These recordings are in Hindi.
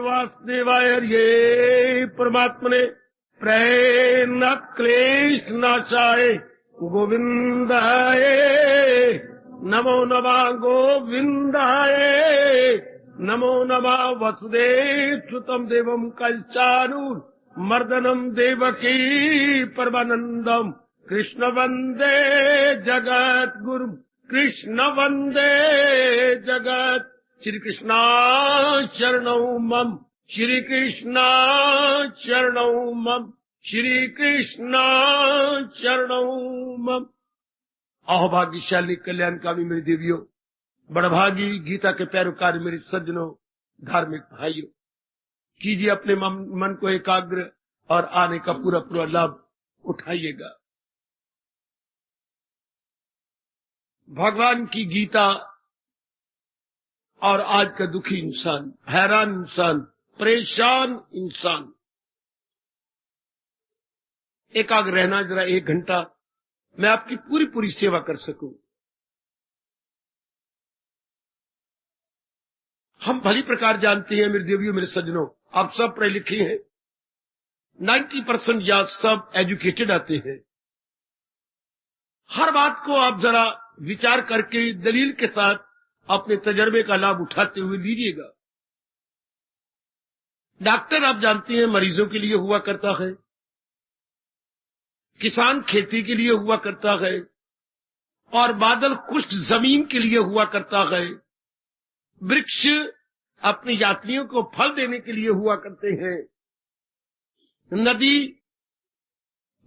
वासुदेवाय हरिये परमात्मने प्रेम क्लेश नाशाय गोविंदाय नमो नमः गोविंदाय नमो नमः वसुदेव सुतम देवम कलचानूर मर्दनम देवकी परमानंदम कृष्ण वंदे जगत गुरु कृष्ण वंदे जगत श्री कृष्णा शरणौ मम श्री कृष्णा शरणौ मम श्री कृष्णा शरणौ मम। अहोभाग्यशाली कल्याणकामी मेरी देवियों, बड़भागी गीता के पैरोकार मेरे सज्जनों, धार्मिक भाइयों, कीजिए अपने मन को एकाग्र और आने का पूरा पूरा लाभ उठाइएगा। भगवान की गीता और आज का दुखी इंसान, हैरान इंसान, परेशान इंसान, एकाग्र रहना जरा 1 घंटा, मैं आपकी पूरी पूरी सेवा कर सकूं। हम भली प्रकार जानते हैं मेरे देवियों मेरे सज्जनों, आप सब पढ़े लिखे हैं, 90% या सब एजुकेटेड आते हैं। हर बात को आप जरा विचार करके दलील के साथ अपने तजर्बे का लाभ उठाते हुए लीजिएगा। डॉक्टर आप जानते हैं मरीजों के लिए हुआ करता है, किसान खेती के लिए हुआ करता है, और बादल कुष्ठ जमीन के लिए हुआ करता है, वृक्ष अपने यात्रियों को फल देने के लिए हुआ करते हैं, नदी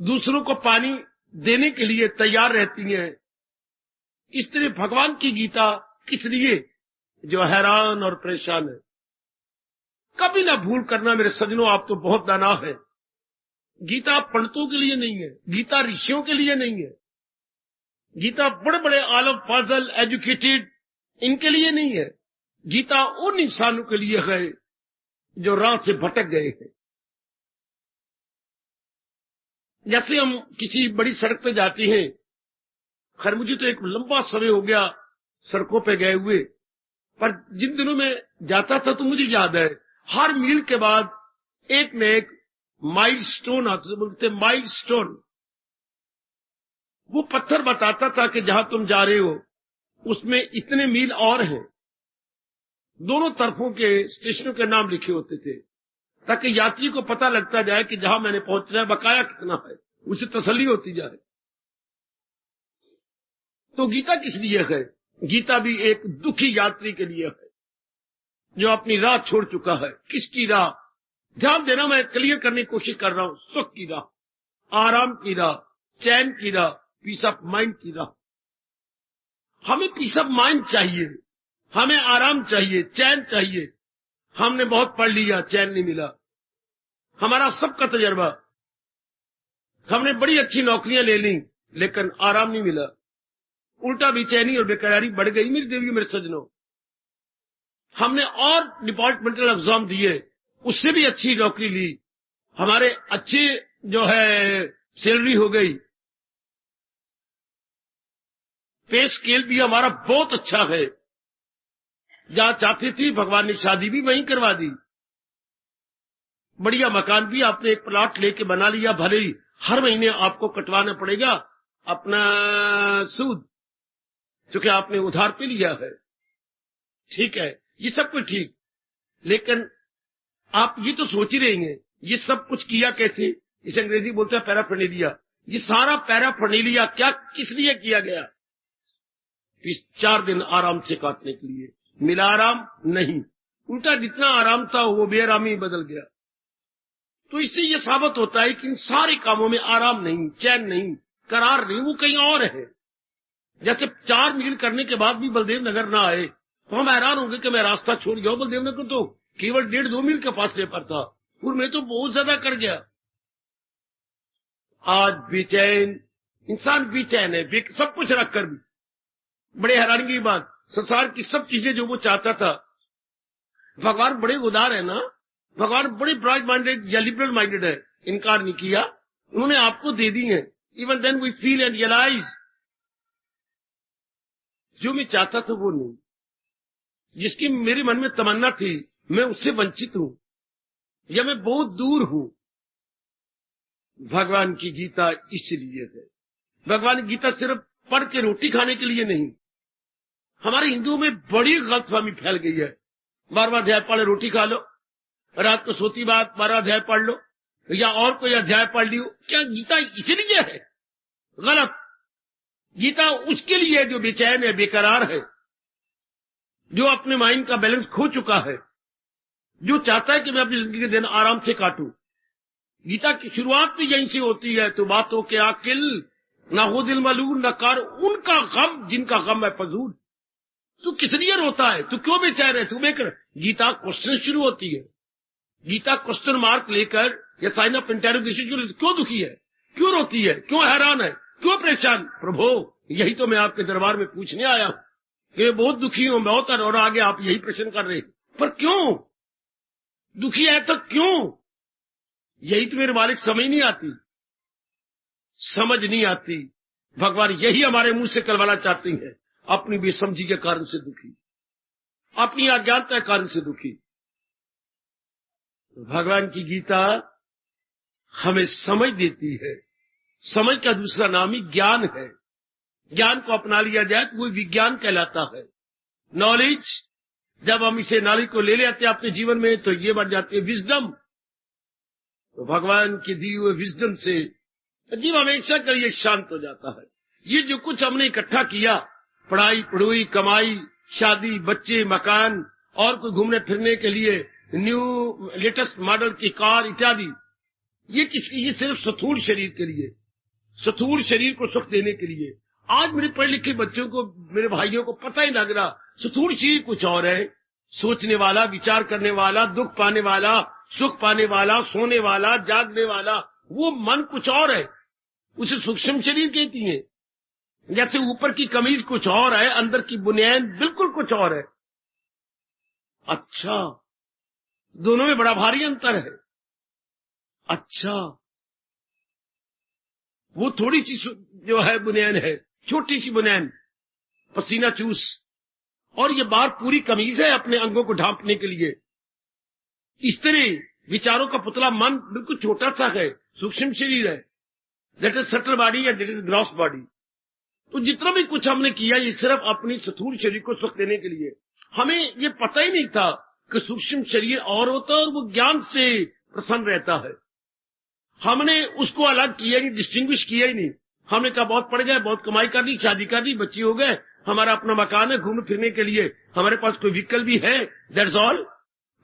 दूसरों को पानी देने के लिए तैयार रहती है। इस तरह भगवान की गीता किस लिए, जो हैरान और परेशान है। कभी ना भूल करना मेरे सज्जनों, आप तो बहुत दाना है। गीता पंडितों के लिए नहीं है, गीता ऋषियों के लिए नहीं है, गीता बड़े बड़े आलम फाजल एजुकेटेड इनके लिए नहीं है। गीता उन इंसानों के लिए है जो राह से भटक गए हैं। जैसे हम किसी बड़ी सड़क पे जाते हैं, खैर मुझे तो एक लंबा समय हो गया सड़कों पे गए हुए, पर जिन दिनों में जाता था तो मुझे याद है हर मील के बाद एक न एक माइलस्टोन आते, बोलते माइलस्टोन, वो पत्थर बताता था कि जहां तुम जा रहे हो उसमें इतने मील और हैं। दोनों तरफों के स्टेशनों के नाम लिखे होते थे ताकि यात्री को पता लगता जाए कि जहां मैंने पहुंचना है बकाया कितना है, उसे तसल्ली होती जाए। तो गीता किस लिए है? गीता भी एक दुखी यात्री के लिए है जो अपनी राह छोड़ चुका है। किसकी राह? ध्यान देना, मैं क्लियर करने की कोशिश कर रहा हूं। सुख की राह, आराम की राह, चैन की राह, पीस ऑफ माइंड की राह। हमें पीस ऑफ माइंड चाहिए, हमें आराम चाहिए, चैन चाहिए। हमने बहुत पढ़ लिया, चैन नहीं मिला। हमारा सबका तजर्बा, हमने बड़ी अच्छी नौकरियां ले ली लेकिन आराम नहीं मिला। उल्टा बेचैनी और बेकरारी बढ़ गई मेरी देवियों मेरे सज्जनों। हमने और डिपार्टमेंटल एग्जाम दिए, उससे भी अच्छी नौकरी ली, हमारे अच्छे जो है सैलरी हो गई, पे स्केल भी हमारा बहुत अच्छा है। जहां चाहती थी भगवान ने शादी भी वहीं करवा दी, बढ़िया मकान भी आपने एक प्लॉट लेके बना लिया। भले ही हर महीने आपको कटवाना पड़ेगा अपना सूद, क्योंकि आपने उधार पे लिया है, ठीक है, ये सब कुछ ठीक। लेकिन आप ये तो सोच ही रहेंगे ये सब कुछ किया कैसे? इसे अंग्रेजी बोलते हैं पैराफर्नेलिया। ये सारा पैराफर्नेलिया क्या किस लिए किया गया? इस 4 दिन आराम से काटने के लिए। मिला आराम? नहीं, उल्टा जितना आराम था वो बेआरामी बदल गया। तो इससे ये साबित होता है कि इन सारे कामों में आराम नहीं, चैन नहीं, करार नहीं, वो कहीं और है। जैसे 4 मील करने के बाद भी बलदेव नगर ना आए तो हम हैरान होंगे कि मैं रास्ता छोड़ गया। बलदेव नगर तो केवल 1.5-2 मील के फासले पर था और मैं तो बहुत ज्यादा कर गया। आज बेचैन इंसान, बेचैन है सब कुछ रखकर भी। बड़े हैरानी की बात, संसार की सब चीजें जो वो चाहता था, भगवान बड़े उदार है ना, भगवान बड़े ब्रॉड माइंडेड या लिबरल माइंडेड है, इनकार नहीं किया, उन्होंने आपको दे दी है। Even then we feel and realize जो मैं चाहता था वो नहीं, जिसकी मेरे मन में तमन्ना थी मैं उससे वंचित हूं। या मैं बहुत दूर हूं। भगवान की गीता इसलिए है। भगवान की गीता सिर्फ पढ़ के रोटी खाने के लिए नहीं। हमारे हिंदुओं में बड़ी गलतफहमी फैल गई है। 12वां अध्याय पढ़ रोटी खा लो, रात को सोती बात 12वां अध्याय पढ़ लो, या और कोई अध्याय पढ़ लियो। क्या गीता इसलिए है? गलत। गीता उसके लिए है जो बेचैन है, बेकरार है, जो अपने माइंड का बैलेंस खो चुका है, जो चाहता है कि मैं अपनी जिंदगी के दिन आराम से काटूं। गीता की शुरुआत भी यहीं से होती है, तो बातों के आकिल ना हो दिल मलून, न कर उनका गम जिनका गम है फजूल। तू किस लिए रोता है? तू क्यों बेचैन है? तू बेकर। गीता क्वेश्चन शुरू होती है। गीता क्वेश्चन मार्क लेकर या साइन ऑफ इंटेरोगेशन शुरू। क्यों दुखी है? क्यों रोती है? क्यों हैरान है? क्यों परेशान? प्रभु, यही तो मैं आपके दरबार में पूछने आया हूं कि बहुत दुखी हूं, बहुत, और आगे आप यही प्रश्न कर रहे हैं। पर क्यों दुखी है? तो क्यों? यही तो मेरे मालिक समझ नहीं आती, समझ नहीं आती। भगवान यही हमारे मुंह से करवाना चाहते हैं। अपनी बेसमझी के कारण से दुखी, अपनी अज्ञानता के कारण से दुखी। भगवान की गीता हमें समझ देती है। समझ का दूसरा नाम ही ज्ञान है। ज्ञान को अपना लिया जाए तो वो विज्ञान कहलाता है। नॉलेज, जब हम इसे नॉलेज को ले लेते हैं अपने जीवन में, तो ये बन जाती है विजडम। तो भगवान की दी हुए विजडम से जीव हमेशा के लिए शांत हो जाता है। ये जो कुछ हमने इकट्ठा किया, पढ़ाई, पढ़ोई, कमाई, शादी, बच्चे, मकान, और कोई घूमने फिरने के लिए न्यू लेटेस्ट मॉडल की कार इत्यादि, ये किसकी? ये सिर्फ स्थूल शरीर के लिए, स्थूल शरीर को सुख देने के लिए। आज मेरे पढ़े लिखे बच्चों को, मेरे भाइयों को पता ही लग रहा, स्थूल शरीर कुछ और है। सोचने वाला, विचार करने वाला, दुख पाने वाला, सुख पाने वाला, सोने वाला, जागने वाला, वो मन कुछ और है। उसे सूक्ष्म शरीर कहती है। जैसे ऊपर की कमीज कुछ और है, अंदर की बुनियाद बिल्कुल कुछ और है। अच्छा, दोनों में बड़ा भारी अंतर है। अच्छा, वो थोड़ी सी जो है बुनियाद है, छोटी सी बुनियाद, पसीना चूस, और ये बाहर पूरी कमीज है अपने अंगों को ढांपने के लिए। इस तरह विचारों का पुतला मन बिल्कुल छोटा सा है, सूक्ष्म शरीर है। दैट इज सटल बॉडी या दैट इज ग्रॉस बॉडी। तो जितना भी कुछ हमने किया, ये सिर्फ अपनी स्थूल शरीर को सुख देने के लिए। हमें ये पता ही नहीं था कि सूक्ष्म शरीर और होता है और वो ज्ञान से प्रसन्न रहता है। हमने उसको अलग किया नहीं, डिस्टिंग्विश किया ही नहीं। हमने कहा बहुत पड़ गए, बहुत कमाई कर ली, शादी कर ली, बच्चे हो गए, हमारा अपना मकान है, घूमने फिरने के लिए हमारे पास कोई व्हीकल भी है, that's all,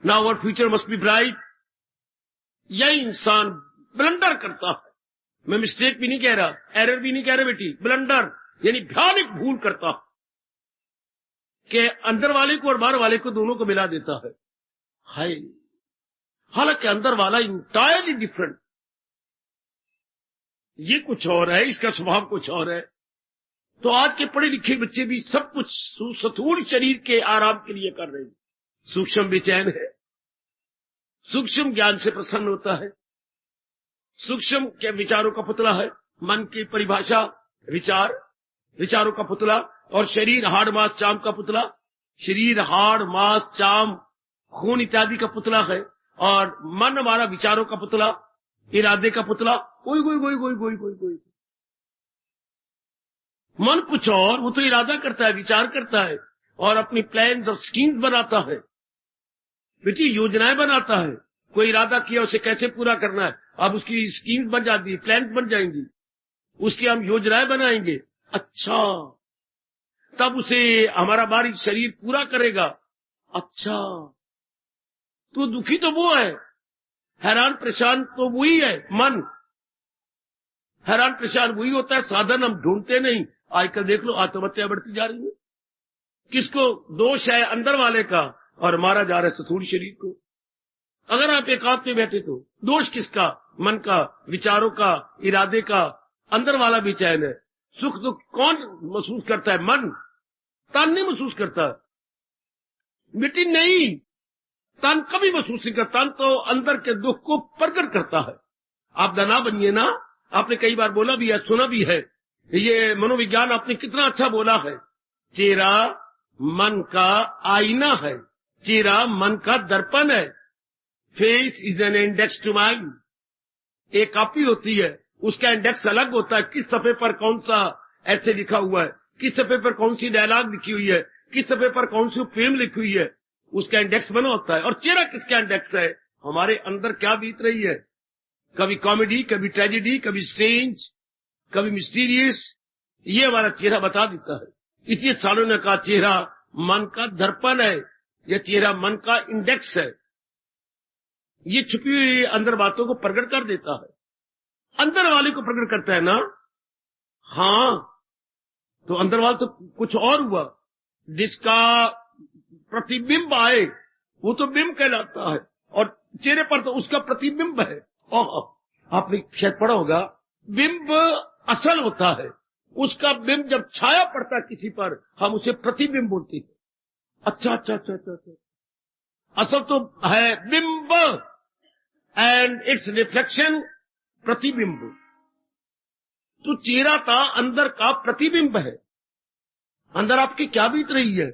now our future must be bright. यही इंसान ब्लंडर करता है। मैं मिस्टेक भी नहीं कह रहा, एरर भी नहीं कह रहा बेटी, ब्लंडर यानी भयानक भूल करता कि अंदर वाले को और बाहर वाले को दोनों को मिला देता है। हाय, हालांकि अंदर वाला इंटायरली डिफरेंट, ये कुछ और है, इसका स्वभाव कुछ और है। तो आज के पढ़े लिखे बच्चे भी सब कुछ स्थूल शरीर के आराम के लिए कर रहे हैं। सूक्ष्म बेचैन है, सूक्ष्म ज्ञान से प्रसन्न होता है, सूक्ष्म के विचारों का पुतला है। मन की परिभाषा विचार, विचारों का पुतला, और शरीर हाड़ मांस चाम का पुतला। शरीर हाड़ मांस चाम खून इत्यादि का पुतला है, और मन हमारा विचारों का पुतला, इरादे का पुतला। कोई कोई कोई कोई कोई कोई कोई मन कुछ और, वो तो इरादा करता है, विचार करता है, और अपनी प्लान और स्कीम्स बनाता है, बेटी योजनाएं बनाता है। कोई इरादा किया, उसे कैसे पूरा करना है, अब उसकी स्कीम्स बन जाती है, प्लान बन जाएंगी, उसकी हम योजनाएं बनाएंगे। अच्छा, तब उसे हमारा बाहरी शरीर पूरा करेगा। अच्छा, तो दुखी तो वो है, हैरान परेशान तो वही है मन। हैरान परेशान वही होता है, साधन हम ढूंढते नहीं। आजकल देख लो, आत्महत्या बढ़ती जा रही है। किसको दोष है? अंदर वाले का, और मारा जा रहा है स्थूल शरीर को। अगर आप एकांत में बैठे तो दोष किसका? मन का, विचारों का, इरादे का। अंदर वाला बेचैन है। सुख दुख कौन महसूस करता है? मन। तन नहीं महसूस करता, बेटी नहीं, तन कभी महसूस नहीं करता। तन तो अंदर के दुख को प्रकट करता है। आप दना बनिए ना, आपने कई बार बोला भी है, सुना भी है। ये मनोविज्ञान आपने कितना अच्छा बोला है। चेहरा मन का आईना है, चेहरा मन का दर्पण है। Face is an index to mind. एक कॉपी होती है, उसका इंडेक्स अलग होता है, किस सफे पर कौन सा ऐसे लिखा हुआ है, किस सफे पर कौन सी डायलॉग लिखी हुई है, किस सफे पर कौन सी फिल्म लिखी हुई है, उसका इंडेक्स बना होता है। और चेहरा किसका इंडेक्स है, हमारे अंदर क्या बीत रही है, कभी कॉमेडी, कभी ट्रेजेडी, कभी स्ट्रेंज, कभी मिस्टीरियस, ये हमारा चेहरा बता देता है। इसलिए सालों ने कहा चेहरा मन का दर्पण है, यह चेहरा मन का इंडेक्स है। ये छुपी हुई अंदर बातों को प्रकट कर देता है, अंदर वाले को प्रकट करता है ना। हाँ, तो अंदर वाला तो कुछ और हुआ, जिसका प्रतिबिंब आए वो तो बिंब कहलाता है, और चेहरे पर तो उसका प्रतिबिंब है। आपने शायद पढ़ा होगा, बिंब असल होता है, उसका बिंब जब छाया पड़ता है किसी पर, हम उसे प्रतिबिंब बोलते हैं। अच्छा अच्छा अच्छा अच्छा, अच्छा। असल तो है बिंब एंड इट्स रिफ्लेक्शन प्रतिबिंब। तो चेहरा था अंदर का प्रतिबिंब है, अंदर आपकी क्या बीत रही है,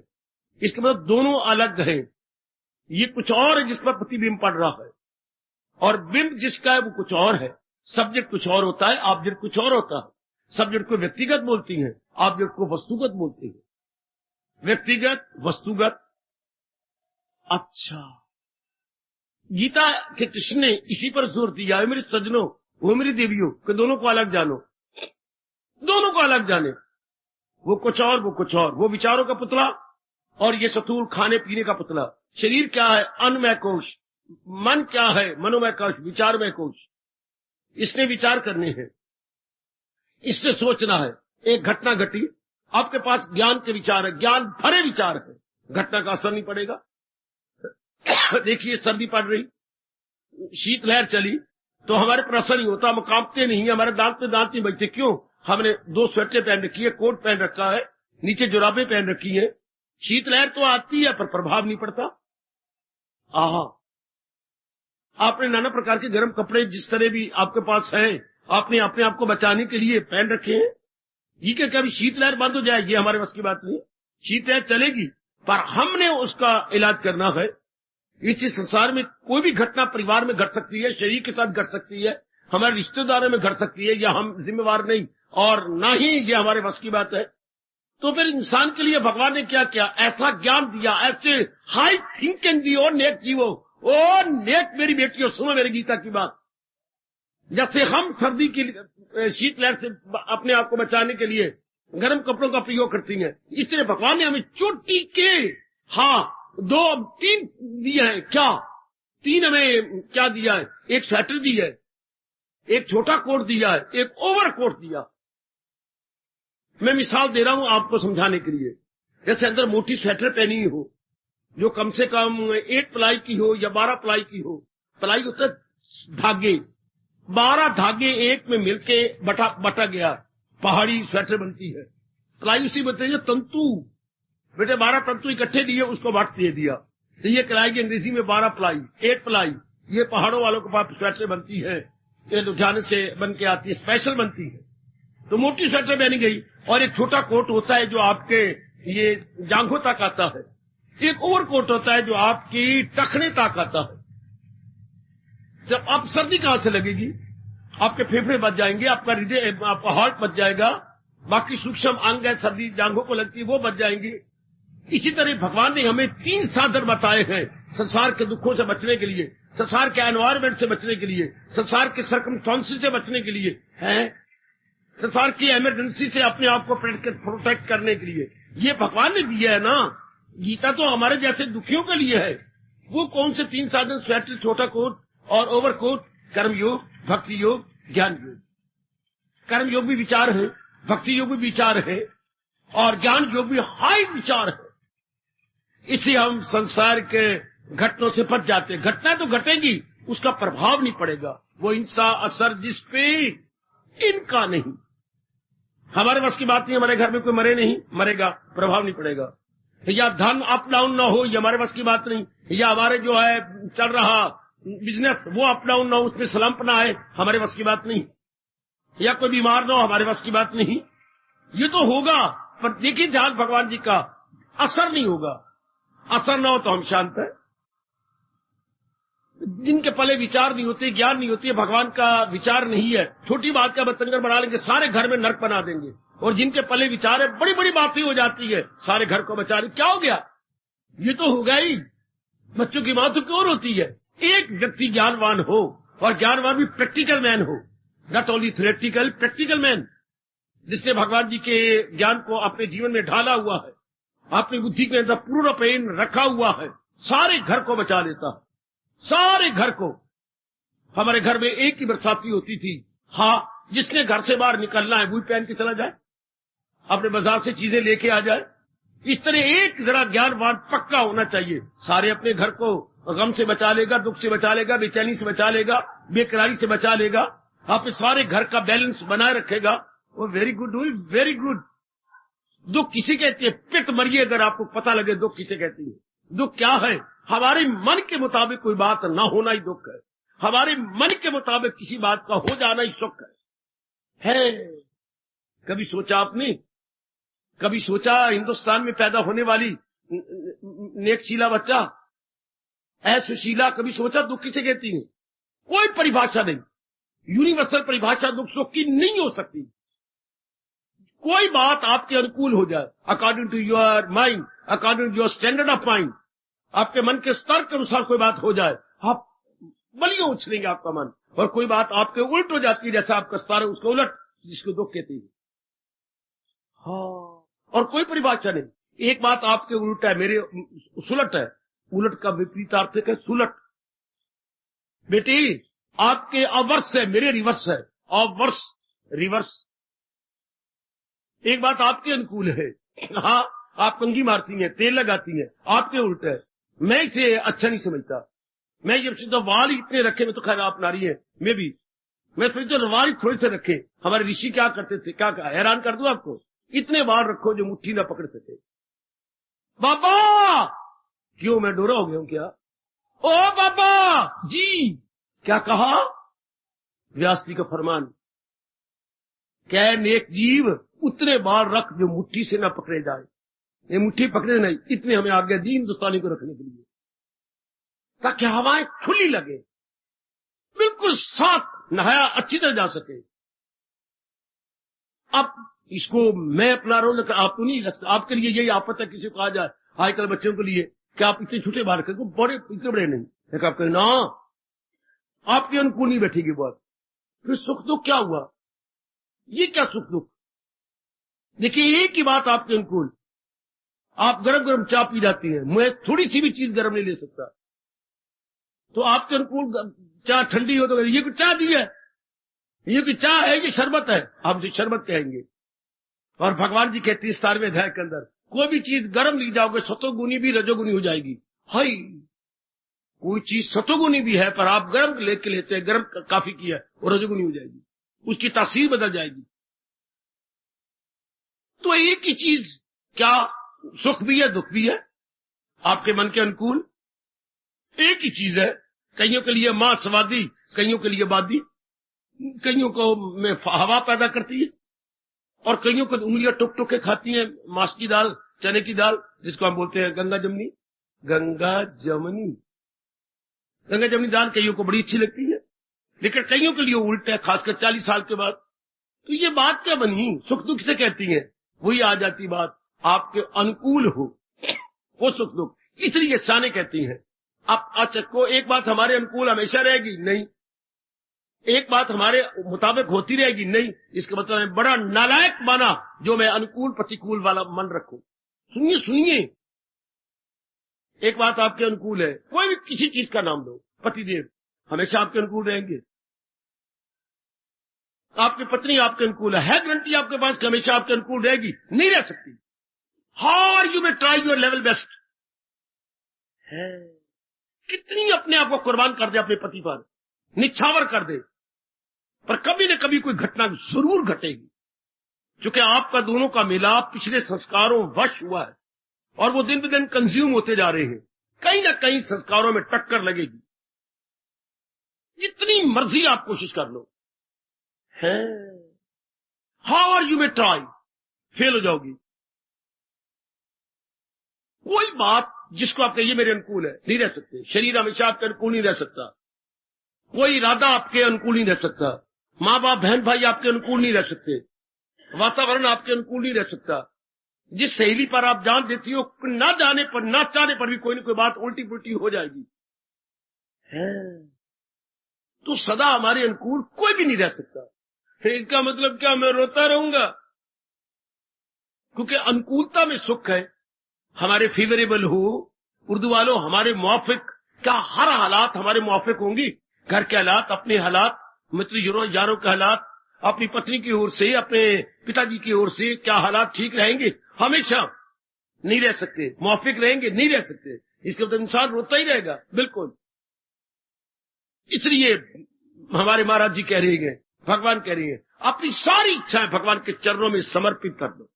इसके मतलब दोनों अलग हैं। ये कुछ और है जिस पर प्रतिबिंब पड़ रहा है, और बिंब जिसका है वो कुछ और है। सब्जेक्ट कुछ और होता है, ऑब्जेक्ट कुछ और होता है। सब्जेक्ट को व्यक्तिगत बोलती हैं, ऑब्जेक्ट को वस्तुगत बोलती हैं। व्यक्तिगत, वस्तुगत। अच्छा, गीता के कृष्ण ने इसी पर जोर दिया है, मेरे सज्जनों, वो मेरी देवियों, कि दोनों को अलग जानो, दोनों को अलग जाने। वो कुछ और, वो कुछ और। वो विचारों का पुतला और ये सतूल खाने पीने का पुतला। शरीर क्या है, अन्नमय कोश। मन क्या है, मनोमय कोश, विचारमय कोश। इसने विचार करने हैं, इसने सोचना है। एक घटना घटी, आपके पास ज्ञान के विचार है, ज्ञान भरे विचार है, घटना का असर नहीं पड़ेगा। देखिए सर्दी पड़ रही, शीतलहर चली, तो हमारे पर असर नहीं होता, हम कांपते नहीं, हमारे दांत पे दांत नहीं बजते। क्यों? हमने 2 स्वेटर पहन रखी है, कोट पहन रखा है, नीचे जुराबें पहन रखी है। शीतलहर तो आती है पर प्रभाव नहीं पड़ता। आहा, आपने नाना प्रकार के गर्म कपड़े जिस तरह भी आपके पास हैं, आपने अपने आप को बचाने के लिए पहन रखे हैं। ये क्या कभी शीतलहर बंद हो जाएगी? हमारे बस की बात नहीं। शीतलहर चलेगी, पर हमने उसका इलाज करना है। इसी संसार में कोई भी घटना परिवार में घट सकती है, शरीर के साथ घट सकती है, हमारे रिश्तेदारों में घट सकती है, या हम जिम्मेवार नहीं, और ना ही ये हमारे बस की बात है। तो फिर इंसान के लिए भगवान ने क्या किया? ऐसा ज्ञान दिया, ऐसे हाई थिंकिंग दी। और नेक जीवो, ओ नेक मेरी बेटियों, सुनो मेरी गीता की बात। जैसे हम सर्दी की शीतलहर से अपने आप को बचाने के लिए गर्म कपड़ों का प्रयोग करती हैं, इसलिए भगवान ने हमें चोटी के 3 दिया है। क्या 3 हमें क्या दिया है? एक स्वेटर दी है, एक छोटा कोट दिया है, एक ओवर कोट दिया। मैं मिसाल दे रहा हूं आपको समझाने के लिए। जैसे अंदर मोटी स्वेटर पहनी हो, जो कम से कम 8 प्लाई की हो या 12 प्लाई की हो। प्लाई होता है धागे, 12 धागे एक में मिलके बटा गया, पहाड़ी स्वेटर बनती है। प्लाई उसी बनती है तंतु। बेटे 12 तंतु इकट्ठे दिए, उसको बांट दे दिया, तो ये कहलाएगी अंग्रेजी में 12 प्लाई, 8 प्लाई। ये पहाड़ों वालों के पास स्वेटर बनती है, ये लुधियाने से बन के आती है, स्पेशल बनती है। तो मोटी स्वेटर पहनी गई, और एक छोटा कोट होता है जो आपके ये जांघों तक आता है। एक ओवर कोट होता है जो आपकी टखने तक आता है। जब आप सर्दी कहां से लगेगी? आपके फेफड़े बच जाएंगे, आपका हृदय, आपका हार्ट बच जाएगा, बाकी सूक्ष्म अंग है सर्दी जांघों को लगती है वो बच जाएंगी। इसी तरह भगवान ने हमें 3 साधन बताए हैं संसार के दुखों से बचने के लिए, संसार के एनवायरमेंट से बचने के लिए, संसार के सर्कमस्टांसेस से बचने के लिए, है संसार की इमरजेंसी से अपने आप को प्रोटेक्ट करने के लिए। ये भगवान ने दिया है ना। गीता तो हमारे जैसे दुखियों के लिए है। वो कौन से 3 साधन? स्वेटर, छोटा कोट और ओवरकोट। कर्मयोग, भक्ति योग, ज्ञान योग। कर्मयोग भी विचार है, भक्ति योग भी विचार है, और ज्ञान योग भी हाई विचार है। इसे हम संसार के घटनों से बच जाते हैं। घटना तो घटेगी, उसका प्रभाव नहीं पड़ेगा। वो हिंसा असर जिस पे इनका नहीं। हमारे बस की बात नहीं, हमारे घर में कोई मरे नहीं, मरेगा, प्रभाव नहीं पड़ेगा। या धन अप डाउन ना हो, ये हमारे बस की बात नहीं। या हमारे जो है चल रहा बिजनेस वो अप डाउन ना हो, उसमें स्लंप ना आए, हमारे बस की बात नहीं। या कोई बीमार ना हो, हमारे बस की बात नहीं। ये तो होगा, पर देखिए ध्यान भगवान जी का, असर नहीं होगा। असर ना हो तो हम शांत है। जिनके पले विचार नहीं होते, ज्ञान नहीं होती है, भगवान का विचार नहीं है, छोटी बात का बतंगड़ बना लेंगे, सारे घर में नरक बना देंगे। और जिनके पले विचार है, बड़ी बड़ी बातें हो जाती है, सारे घर को बचा ले। क्या हो गया? ये तो होगा ही। बच्चों की मां तो क्यों होती है? एक व्यक्ति ज्ञानवान हो, और ज्ञानवान भी प्रैक्टिकल मैन हो, not only theoretical, practical man, जिसने भगवान जी के ज्ञान को अपने जीवन में ढाला हुआ है, अपनी बुद्धि के अंदर पूर्ण पेन रखा हुआ है, सारे घर को बचा लेता है, सारे घर को। हमारे घर में एक ही बरसाती होती थी, हाँ, जिसने घर से बाहर निकलना है वही पहन के चला जाए, अपने बाजार से चीजें लेके आ जाए। इस तरह एक जरा ज्ञानवान पक्का होना चाहिए, सारे अपने घर को गम से बचा लेगा, दुख से बचा लेगा, बेचैनी से बचा लेगा, बेकरारी से बचा लेगा, अपने सारे घर का बैलेंस बनाए रखेगा। वो वेरी गुड, वेरी गुड। दुख किसे कहती है? पिट मरिए अगर आपको पता लगे दुख किसे कहती है। दुख क्या है? हमारे मन के मुताबिक कोई बात न होना ही दुख है, हमारे मन के मुताबिक किसी बात का हो जाना ही सुख है। कभी सोचा आपने, कभी सोचा हिंदुस्तान में पैदा होने वाली नेकशीला बच्चा, सुशीला, कभी सोचा दुख किसे कहती है? कोई परिभाषा नहीं, यूनिवर्सल परिभाषा दुख सुख की नहीं हो सकती। कोई बात आपके अनुकूल हो जाए, according to your mind, according to your standard of mind, आपके मन के स्तर के अनुसार कोई बात हो जाए, आप बलियों उछलेंगे आपका मन। और कोई बात आपके उल्ट हो जाती है, जैसा आपका स्तर है उसके उलट, जिसको दुख कहती है। हाँ, और कोई परिभाषा नहीं। एक बात आपके उल्ट है, मेरे सुलट है, उलट का विपरीत अर्थ है सुलट। बेटी, आपके अवर्स है, मेरे रिवर्स है, अवर्स रिवर्स। एक बात आपके अनुकूल है, हाँ, आप कंघी मारती हैं, तेल लगाती हैं, आपके उल्ट है, मैं इसे अच्छा नहीं समझता। मैं ये तो वाल इतने रखे, में तो खैर आप नारी है, मैं फिर जो वाल थोड़े से रखे, हमारे ऋषि क्या करते थे, क्या हैरान कर दूं आपको, इतने बाल रखो जो मुट्ठी ना पकड़ सके। बाबा, क्यों मैं डोरा हो गया हूं क्या? ओ बाबा जी, क्या कहा? व्यास जी का फरमान, क्या नेक जीव उतने बाल रख जो मुट्ठी से ना पकड़े जाए। ये मुट्ठी पकड़े नहीं, इतने हमें आगे दी हिंदुस्तानी को रखने के लिए, ताकि हवाएं खुली लगे, बिल्कुल साफ नहाया अच्छी तरह जा सके। अब इसको मैं अपना रहा हूं, आपको नहीं लगता? आपके लिए यही आफत है, किसी को कहा जाए आजकल बच्चों के लिए क्या आप इतने छोटे बाल रखें, बड़े इतने बड़े नहीं, आप कहें ना, आपके अनुकूल नहीं बैठेगी बात। फिर सुख दुख क्या हुआ? ये क्या सुख दुख? देखिए, एक ही बात आपके अनुकूल, आप गरम गरम चाय पी जाती हैं, मैं थोड़ी सी भी चीज गरम नहीं ले सकता, तो आपके अनुकूल चाय ठंडी हो तो ये कोई चाय दी है, ये कोई चाय है, ये शरबत है, आप जो शरबत कहेंगे। और भगवान जी कहते हैं 17वें अध्याय के अंदर, कोई भी चीज गरम ली जाओगे सतोगुनी भी रजोगुनी हो जाएगी। हाय, कोई चीज सतोगुनी भी है पर आप गरम लेके लेते हैं, गरम काफी की है, वो रजोगुनी हो जाएगी, उसकी तासीर बदल जाएगी। तो एक ही चीज, क्या सुख भी है दुख भी है, आपके मन के अनुकूल एक ही चीज है। कईयों के लिए मां स्वादी, कईयों के लिए बादी, कईयों को में हवा पैदा करती है, और कईयों को उंगलियां टुक टुक के खाती हैं, मास की दाल, चने की दाल, जिसको हम बोलते हैं गंगा जमनी। गंगा जमनी, गंगा जमनी दाल कईयों को बड़ी अच्छी लगती है, लेकिन कईयों के लिए उल्टा है, खासकर 40 साल के बाद। तो ये बात क्या बनी? सुख दुख से कहती है, वही आ जाती बात, आपके अनुकूल हो वो सुख दुख। इसलिए साने कहती हैं, आप अच्छा को एक बात हमारे अनुकूल हमेशा रहेगी नहीं, एक बात हमारे मुताबिक होती रहेगी नहीं, इसका मतलब है बड़ा नालायक माना जो मैं अनुकूल प्रतिकूल वाला मन रखूं। सुनिए सुनिए, एक बात आपके अनुकूल है, कोई भी किसी चीज का नाम दो, पतिदेव हमेशा आपके अनुकूल रहेंगे, आपकी पत्नी आपके अनुकूल है गारंटी आपके पास हमेशा आपके अनुकूल रहेगी? नहीं रह सकती। हार यू में ट्राई योर लेवल बेस्ट है, कितनी अपने आप को कुर्बान कर दे अपने पति पर, निछावर कर दे, पर कभी न कभी कोई घटना जरूर घटेगी, क्योंकि आपका दोनों का मिलाप पिछले संस्कारों वश हुआ है, और वो दिन ब दिन कंज्यूम होते जा रहे हैं, कहीं ना कहीं संस्कारों में टक्कर लगेगी, जितनी मर्जी आप कोशिश कर लो है। हाउ आर यू में ट्राई, फेल हो जाओगी। कोई बात जिसको आप कहिए मेरे अनुकूल है, नहीं रह सकते। शरीर हमेशा आपके अनुकूल नहीं रह सकता, कोई इरादा आपके अनुकूल नहीं रह सकता, माँ बाप बहन भाई आपके अनुकूल नहीं रह सकते, वातावरण आपके अनुकूल नहीं रह सकता। जिस सहेली पर आप जान देती हो, ना जाने पर, ना चाहने पर भी कोई ना कोई बात उल्टी पुल्टी हो जाएगी है, तो सदा हमारे अनुकूल कोई भी नहीं रह सकता। इसका मतलब क्या मैं रोता रहूंगा? क्योंकि अनुकूलता में सुख है। हमारे फेवरेबल हो, उर्दू वालों हमारे मुआफिक, क्या हर हालात हमारे मुआफिक होंगी? घर के हालात, अपने हालात, मित्र यारों के हालात, अपनी पत्नी की ओर से, अपने पिताजी की ओर से क्या हालात ठीक रहेंगे? हमेशा नहीं रह सकते। मुआफिक रहेंगे? नहीं रह सकते। इसके बाद इंसान रोता ही रहेगा। बिल्कुल। इसलिए हमारे महाराज जी कह रहे हैं, भगवान कह रहे हैं, अपनी सारी इच्छाएं भगवान के चरणों में समर्पित कर दो।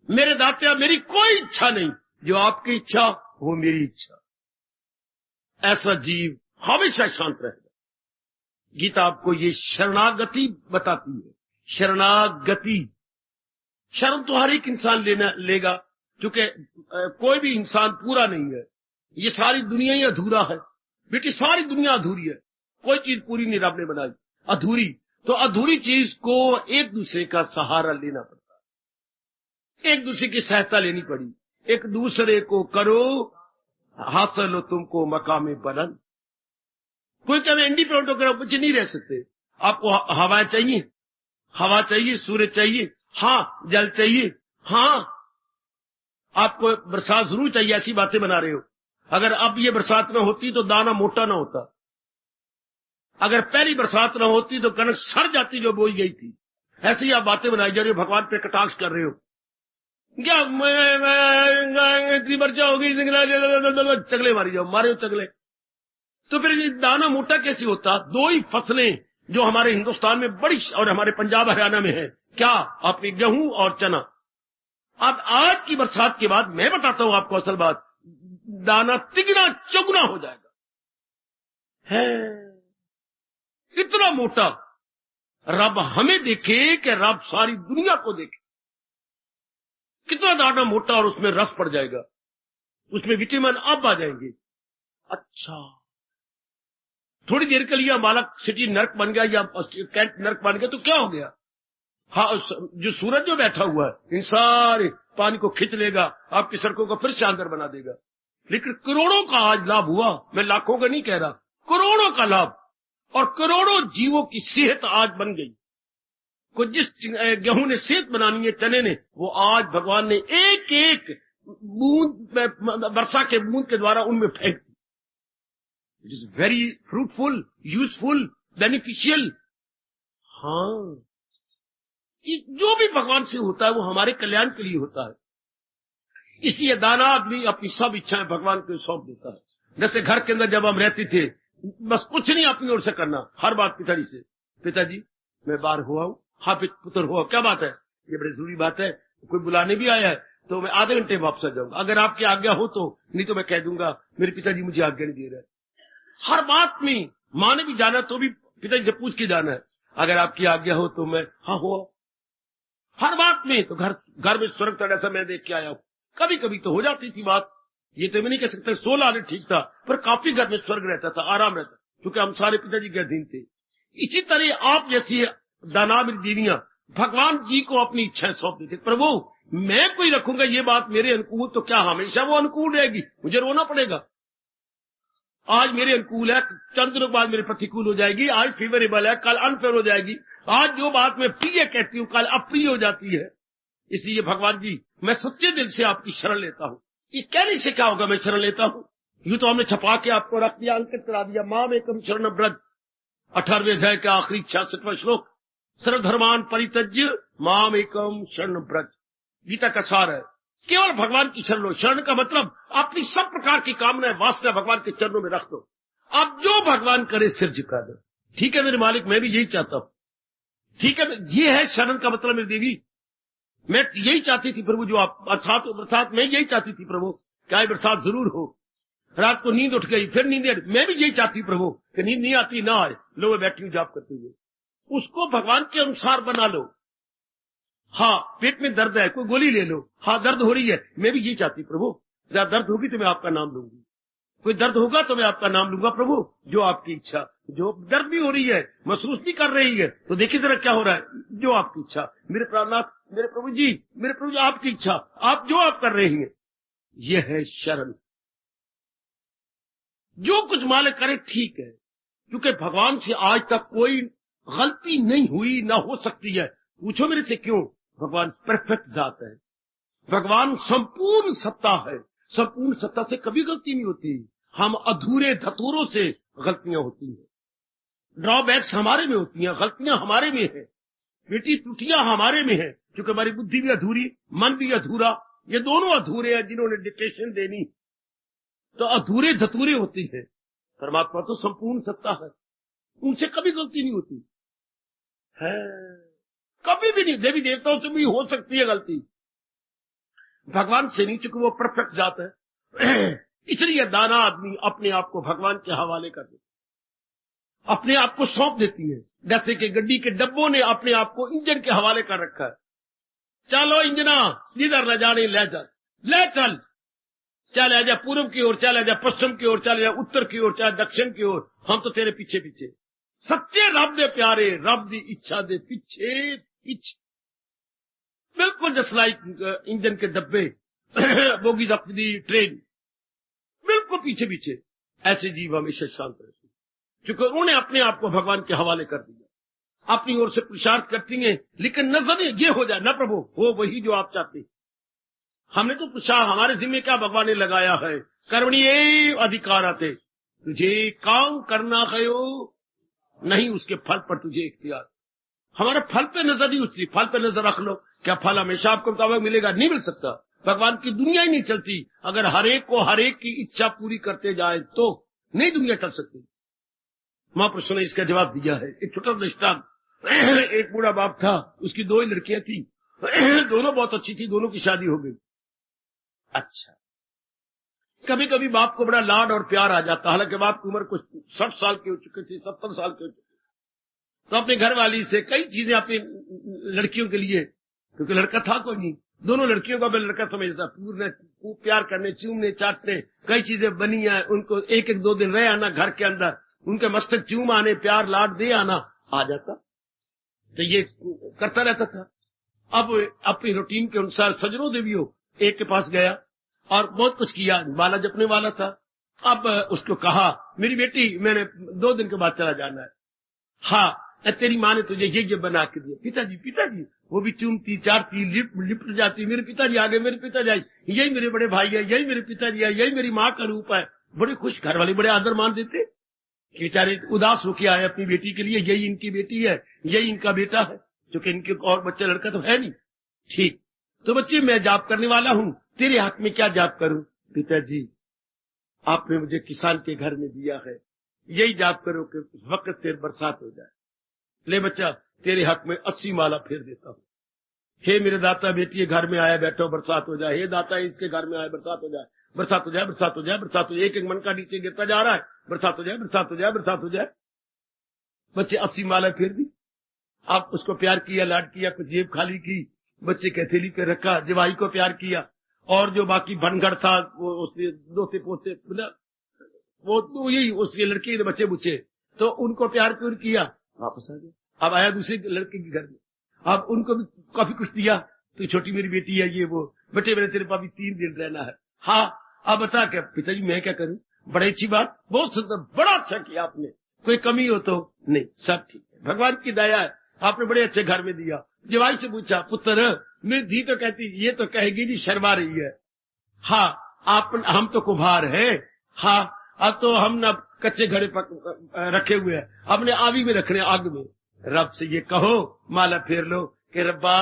मेरे दात्या, मेरी कोई इच्छा नहीं, जो आपकी इच्छा वो मेरी इच्छा। ऐसा जीव हमेशा शांत रहेगा। गीता आपको ये शरणागति बताती है। शरणागति, शरण तो हर एक इंसान लेगा, क्योंकि कोई भी इंसान पूरा नहीं है। ये सारी दुनिया ही अधूरा है बेटी, सारी दुनिया अधूरी है। कोई चीज पूरी नहीं रब ने बनाई, अधूरी। तो अधूरी चीज को एक दूसरे का सहारा लेना पड़ता है, एक दूसरे की सहायता लेनी पड़ी। एक दूसरे को करो हासिल हो तुमको मकामे बुलंद। कोई क्या इंडिपेंडेंट होकर कुछ नहीं रह सकते। आपको हवा चाहिए, हवा चाहिए, सूरज चाहिए, हाँ, जल चाहिए, हाँ, आपको बरसात जरूर चाहिए। ऐसी बातें बना रहे हो। अगर अब ये बरसात न होती तो दाना मोटा न होता। अगर पहली बरसात न होती तो कनक सड़ जाती जो बोई गई थी। ऐसी ही आप बातें बनाई जा रही हो, भगवान पे कटाक्ष कर रहे हो। क्या इतनी वर्षा होगी, चगले मारी जाओ, मारे हो चगले। तो फिर ये दाना मोटा कैसे होता? दो ही फसलें जो हमारे हिंदुस्तान में बड़ी और हमारे पंजाब हरियाणा में है, क्या? आपकी गेहूं और चना। अब आज की बरसात के बाद मैं बताता हूं आपको असल बात, दाना तिगुना चौगुना हो जाएगा। है इतना मोटा। रब हमें देखे कि रब सारी दुनिया को देखे। कितना दाना मोटा, और उसमें रस पड़ जाएगा, उसमें विटामिन अब आ जाएंगे। अच्छा, थोड़ी देर के लिए हमारा सिटी नर्क बन गया या कैंट नर्क बन गया तो क्या हो गया? हाँ, जो सूरज जो बैठा हुआ है इन सारे पानी को खींच लेगा, आपकी सड़कों को फिर शानदार बना देगा। लेकिन करोड़ों का आज लाभ हुआ, मैं लाखों का नहीं कह रहा, करोड़ों का लाभ। और करोड़ों जीवों की सेहत आज बन गई। को जिस गेहूं ने सेहत बनानी है, चने ने, वो आज भगवान ने एक एक बूंद वर्षा के बूंद के द्वारा उनमें फेंक दी। It is very fruitful, useful, beneficial. हाँ, जो भी भगवान से होता है वो हमारे कल्याण के लिए होता है। इसलिए दाना आदमी अपनी सब इच्छाएं भगवान को सौंप देता है। जैसे घर के अंदर जब हम रहते थे, बस कुछ नहीं अपनी ओर से करना, हर बात पिताजी से, पिताजी मैं बाहर हुआ हूं, हाँ पुत्र हुआ, क्या बात है? ये बड़ी जरूरी बात है, कोई बुलाने भी आया है तो मैं आधे घंटे वापस आ जाऊंगा, अगर आपकी आज्ञा हो तो, नहीं तो मैं कह दूंगा मेरे पिताजी मुझे आज्ञा नहीं दे रहे। हर बात में माँ ने भी जाना तो भी पिताजी से पूछ के जाना है, अगर आपकी आज्ञा हो तो मैं हाँ हुआ। हर बात में तो घर में स्वर्ग था ऐसा मैं देख के आया हूं। कभी कभी तो हो जाती थी बात, ये तो मैं नहीं कह सकता 16 आने ठीक था, पर काफी घर में स्वर्ग रहता था, आराम रहता, क्योंकि हम सारे पिताजी के अधीन थे। इसी तरह आप जैसी दानाविर दीनियां भगवान जी को अपनी इच्छाएं सौंप देते। प्रभु मैं कोई रखूंगा ये बात मेरे अनुकूल, तो क्या हमेशा वो अनुकूल रहेगी? मुझे रोना पड़ेगा। आज मेरे अनुकूल है, चंद दिनों बाद मेरे प्रतिकूल हो जाएगी। आज फेवरेबल है, कल अनफेवर हो जाएगी। आज जो बात मैं प्रिय कहती हूँ कल अप्रिय हो जाती है। इसलिए भगवान जी मैं सच्चे दिल से आपकी शरण लेता हूँ। ये कहने से क्या होगा मैं शरण लेता हूँ? यूं तो हमने छपा के आपको रख दिया, अंकित करा दिया। माम एकम शरण ब्रज, 18वें अध्याय का आखिरी 66वां श्लोक, सर्वधर्मान परित्यज्य माम एकम शरण ब्रज, गीता का सार है। केवल भगवान की शरण लो। शरण का मतलब अपनी सब प्रकार की कामनाएं वासना भगवान के चरणों में रख दो। अब जो भगवान करे सिर झुका दो। ठीक है मेरे मालिक, मैं भी यही चाहता हूं। ठीक है, ये है शरण का मतलब मेरी देवी। मैं यही चाहती थी प्रभु, जो आप बरसात मैं यही चाहती थी प्रभु, क्या बरसात जरूर हो। रात को नींद उठ गई, फिर नींद, मैं भी यही चाहती प्रभु कि नींद नहीं आती ना आए, लो मैं बैठी हूं जॉब करते हुए। उसको भगवान के अनुसार बना लो। हाँ, पेट में दर्द है, कोई गोली ले लो। हाँ, दर्द हो रही है, मैं भी यही चाहती प्रभु, जरा दर्द होगी तो मैं आपका नाम लूंगी। कोई दर्द होगा तो मैं आपका नाम लूंगा प्रभु, जो आपकी इच्छा। जो दर्द भी हो रही है, महसूस भी कर रही है, तो देखिए जरा क्या हो रहा है, जो आपकी इच्छा। मेरे प्राणनाथ, मेरे प्रभु जी, मेरे प्रभु जी, आपकी इच्छा, आप जो आप कर रहे हैं, यह है शरण। जो कुछ मालिक करे ठीक है, क्योंकि भगवान से आज तक कोई गलती नहीं हुई, ना हो सकती है। पूछो मेरे से क्यों? भगवान परफेक्ट जात है, भगवान संपूर्ण सत्ता है, संपूर्ण सत्ता से कभी गलती नहीं होती। हम अधूरे धतूरों से गलतियां होती हैं, ड्रॉबैक्स हमारे में होती हैं, गलतियां हमारे में है, बेटी त्रुटियां हमारे में है, क्योंकि हमारी बुद्धि भी अधूरी, मन भी अधूरा, ये दोनों अधूरे हैं जिन्होंने डिक्टेशन देनी, तो अधूरे धतूरे होती है। परमात्मा तो संपूर्ण सत्ता है, उनसे कभी गलती नहीं होती है, कभी भी नहीं। देवी देवताओं से भी हो सकती है गलती, भगवान से नहीं, चूंकि वो परफेक्ट जात है। इसलिए दाना आदमी अपने आप को भगवान के हवाले कर देते, अपने आप को सौंप देती है। जैसे कि गड्डी के डब्बों ने अपने आप को इंजन के हवाले कर रखा है। चलो इंजना, जिधर न जाने ले चल, ले चल, चले जा पूर्व की ओर, चले जा पश्चिम की ओर, चले जा उत्तर की ओर, चाहे दक्षिण की ओर, हम तो तेरे पीछे पीछे। सच्चे रब दे प्यारे, रब दी इच्छा दे पीछे पीछे, बिल्कुल जस्ट लाइक इंजन के डब्बे, बोगीज ऑफ दी ट्रेन, बिल्कुल पीछे पीछे। ऐसे जीव हमेशा शांत रहते, क्योंकि उन्होंने अपने आप को भगवान के हवाले कर दिया। अपनी ओर से पुरुषार्थ करती हैं, लेकिन नजर ये हो जाए ना प्रभु, हो वही जो आप चाहते। हमने तो पूछा, हमारे जिम्मे क्या भगवान ने लगाया है? कर्मणीय अधिकार आते, तुझे काम करना है नहीं, उसके फल पर तुझे इख्तियार। हमारे फल पे नजर नहीं उठती, फल पे नजर रख लो। क्या फल हमेशा आपको मुताबिक मिलेगा? नहीं मिल सकता। भगवान की दुनिया ही नहीं चलती अगर हरेक को हरेक की इच्छा पूरी करते जाए, तो नहीं दुनिया चल सकती। महापुरुषों ने इसका जवाब दिया है। एक छोटा दृष्टांत, एक बूढ़ा बाप था, उसकी 2 ही लड़कियां थी, दोनों बहुत अच्छी थी, दोनों की शादी हो गई। अच्छा, कभी कभी बाप को बड़ा लाड और प्यार आ जाता, हालांकि बाप की उम्र कुछ 60 साल की हो चुकी थी, 70 साल की हो चुकी, तो अपने घर वाली से कई चीजें अपनी लड़कियों के लिए, क्योंकि लड़का था कोई नहीं, दोनों लड़कियों का मैं लड़का समझता, पूरे प्यार करने, चूमने, चाटने, कई चीजें बनी है, उनको एक एक 2 दिन रह आना घर के अंदर, उनके मस्तक चूम आने, प्यार लाड दे आना आ जाता, तो ये करता रहता था। अब अपनी रूटीन के अनुसार सजनों देवियों एक के पास गया और बहुत कुछ किया, बाला जपने वाला था। अब उसको कहा, मेरी बेटी, मैंने 2 दिन के बाद चला जाना है। हाँ, तेरी माँ ने तुझे ये बना के दिया। पिताजी, पिताजी, वो भी चूमती, चाटती, लिपट जाती, मेरे पिताजी आ गए, मेरे पिताजी आई, यही मेरे बड़े भाई है, यही मेरे पिताजी है, यही मेरी माँ का रूप है। बड़े खुश, घर वाले बड़े आदर मान देते। बेचारे उदास होके आए अपनी बेटी के लिए, यही इनकी बेटी है, यही इनका बेटा है, क्योंकि इनके और बच्चा लड़का तो है नहीं। ठीक, तो बच्चे मैं जाप करने वाला हूँ, तेरे हाथ में क्या जाप करूं? पिताजी, आपने मुझे किसान के घर में दिया है, यही जाप करो कि वक्त से बरसात हो जाए। ले बच्चा, तेरे हक में 80 माला फेर देता हूँ। हे मेरे दाता, बेटी घर में आया बैठो, बरसात हो जाए। हे दाता, इसके घर में आया, बरसात हो जाए, बरसात हो जाए, बरसात हो जाए, बरसात हो जाए। एक एक मन का नीचे गिरता जा रहा है, बरसात हो जाए, बरसात हो जाए, बरसात हो जाए। बच्चे 80 माला फेर दी। आप उसको प्यार किया, लाड किया, कुछ जेब खाली की, बच्चे के हथेली पे रखा, जवाई को प्यार किया, और जो बाकी बनगढ़ था वो उसके दोते पोते, वो तो यही उसके लड़के के बच्चे बुच्चे, तो उनको प्यार प्यार किया, वापस आ गया। अब आया दूसरे लड़के के घर में, अब उनको भी काफी कुछ दिया, तो छोटी मेरी बेटी है, ये वो, बेटे मेरे तेरे पास भी 3 दिन रहना है। हाँ, अब बता क्या? पिताजी मैं क्या करूं? बड़ी अच्छी बात, बहुत सुंदर, बड़ा अच्छा किया आपने, कोई कमी हो तो नहीं, सब ठीक है, भगवान की दया है, आपने बड़े अच्छे घर में दिया। जवाई से पूछा, पुत्र मेरी धी तो कहती, ये तो कहेगी जी शर्मा रही है। हाँ, आप हम तो कुम्हार है। हाँ, अब तो हम ना कच्चे घड़े रखे हुए हैं, अपने आवी में रखने, आग में। रब से ये कहो, माला फेर लो कि रब्बा,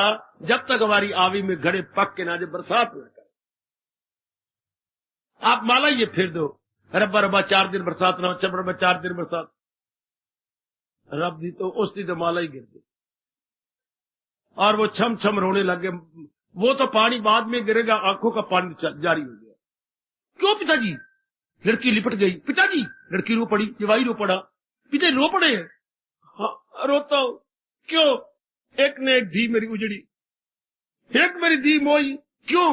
जब तक हमारी आवी में घड़े पक के ना, जब बरसात न करे, आप माला ये फेर दो। रब्बा रब्बा 4 दिन बरसात ना हो, चब रब्बा 4 दिन बरसात। रब दी तो उस दी तो माला ही गिर गई, और वो छम छम रोने लगे। वो तो पानी बाद में गिरेगा, आंखों का पानी जारी हो गया। क्यों पिताजी? लड़की लिपट गई। पिताजी, लड़की रो पड़ी, जवाई रो पड़ा। पिता रो पड़े? हाँ, रोता हूं। क्यों? एक ने एक धी मेरी उजड़ी, एक मेरी धी मोई। क्यों?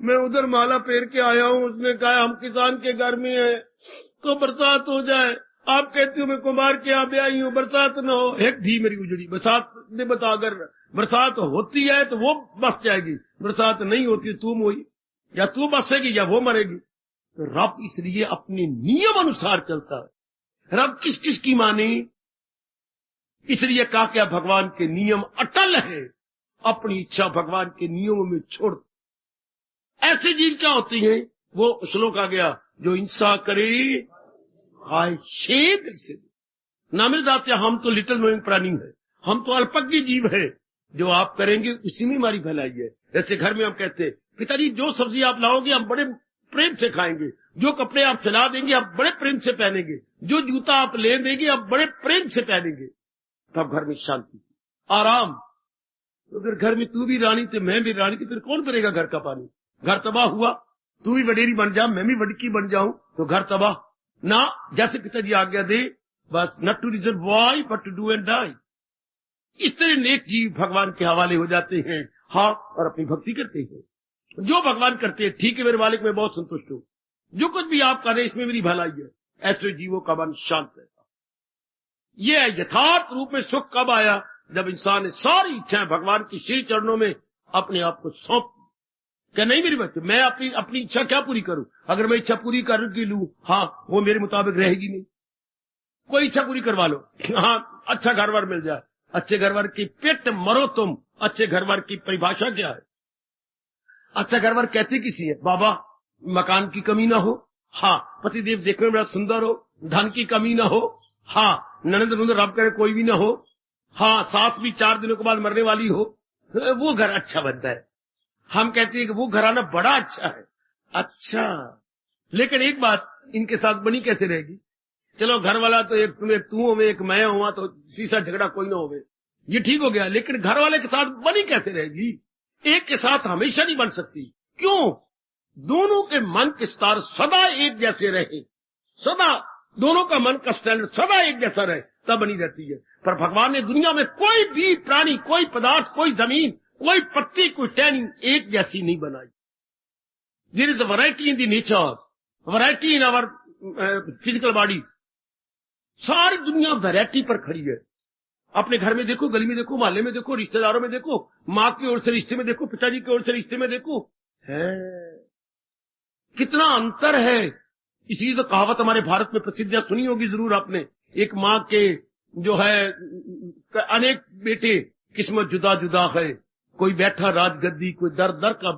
मैं उधर माला फेर के आया हूँ, उसने कहा हम किसान के घर में है तो बरसात हो जाए, आप कहती हो मैं कुमार के यहाँ ब्याही हूँ बरसात न हो। एक धी मेरी उजड़ी, बरसात ने बता, अगर बरसात होती है तो वो बस जाएगी, बरसात नहीं होती तुम हुई, या तू बसेगी या वो मरेगी। तो रब इसलिए अपने नियम अनुसार चलता है। रब किस किस की माने, इसलिए कहा क्या भगवान के नियम अटल है, अपनी इच्छा भगवान के नियमों में छोड़। ऐसे जीव क्या होती हैं, वो श्लोक आ गया, जो हिंसा करे हाय छेद से नामिरदात्या, हम तो लिटिल नोइंग प्राणी है, हम तो अल्पज्ञ जीव है, जो आप करेंगे उसी में हमारी भलाई है। जैसे घर में हम कहते हैं पिताजी जो सब्जी आप लाओगे हम बड़े प्रेम से खाएंगे, जो कपड़े आप चला देंगे आप बड़े प्रेम से पहनेंगे, जो जूता आप ले देंगे आप बड़े प्रेम से पहनेंगे, तब घर में शांति आराम। तो अगर घर में तू भी रानी तो मैं भी रानी, तो फिर कौन भरेगा घर का पानी? घर तबाह हुआ, तू भी वडेरी बन जा मैं भी वडकी बन जाऊं तो घर तबाह ना। जैसे पिताजी आज्ञा दे, बस not to reason why but to do and die. इस तरह नेक जीव भगवान के हवाले हो जाते हैं, हाँ, और अपनी भक्ति करते हैं। जो भगवान करते हैं ठीक है मेरे मालिक, मैं बहुत संतुष्ट हूँ, जो कुछ भी आप करें इसमें मेरी भलाई है। ऐसे जीवों का मन शांत रहता। ये यथार्थ रूप में सुख कब आया, जब इंसान ने सारी इच्छाएं भगवान की श्री चरणों में अपने आप को सौंप। क्या नहीं मेरी बच्चे, मैं अपनी इच्छा क्या पूरी करूं? अगर मैं इच्छा पूरी कर लूं, हाँ, वो मेरे मुताबिक रहेगी नहीं। कोई इच्छा पूरी करवा लो, हाँ, अच्छा घर बार मिल जाए, अच्छे घर बार की पेट मरो तुम। अच्छे घर बार की परिभाषा क्या है? अच्छा घर बार कहते किसी है? बाबा मकान की कमी ना हो, हाँ, पतिदेव देखने में बड़ा सुंदर हो, धन की कमी ना हो, हाँ, ननद नुंद रब करे कोई भी ना हो, हाँ, सास भी 4 दिनों के बाद मरने वाली हो, वो घर अच्छा बनता है। हम कहते हैं कि वो घराना बड़ा अच्छा है। अच्छा, लेकिन एक बात, इनके साथ बनी कैसे रहेगी? चलो घर वाला तो एक तू हो, एक मैं हुआ, तो तीसरा झगड़ा कोई ना होवे, ये ठीक हो गया। लेकिन घर वाले के साथ बनी कैसे रहेगी? एक के साथ हमेशा नहीं बन सकती। क्यों? दोनों के मन के स्तर सदा एक जैसे रहे, सदा दोनों का मन का स्टैंडर्ड सदा एक जैसा रहे, तब बनी रहती है। पर भगवान ने दुनिया में कोई भी प्राणी, कोई पदार्थ, कोई जमीन, कोई पत्ती, कोई टहनी एक जैसी नहीं बनाई। There is a variety in the nature, variety in our physical body. सारी दुनिया वैरायटी पर खड़ी है। अपने घर में देखो, गली में देखो, मोहल्ले में देखो, रिश्तेदारों में देखो, माँ की ओर से रिश्ते में देखो, पिताजी की ओर से रिश्ते में देखो, है कितना अंतर है। इसी तो कहावत हमारे भारत में प्रसिद्ध है, सुनी होगी जरूर आपने। एक माँ के जो है अनेक बेटे, किस्मत जुदा जुदा है, कोई बैठा राजगद्दी, कोई दर दर का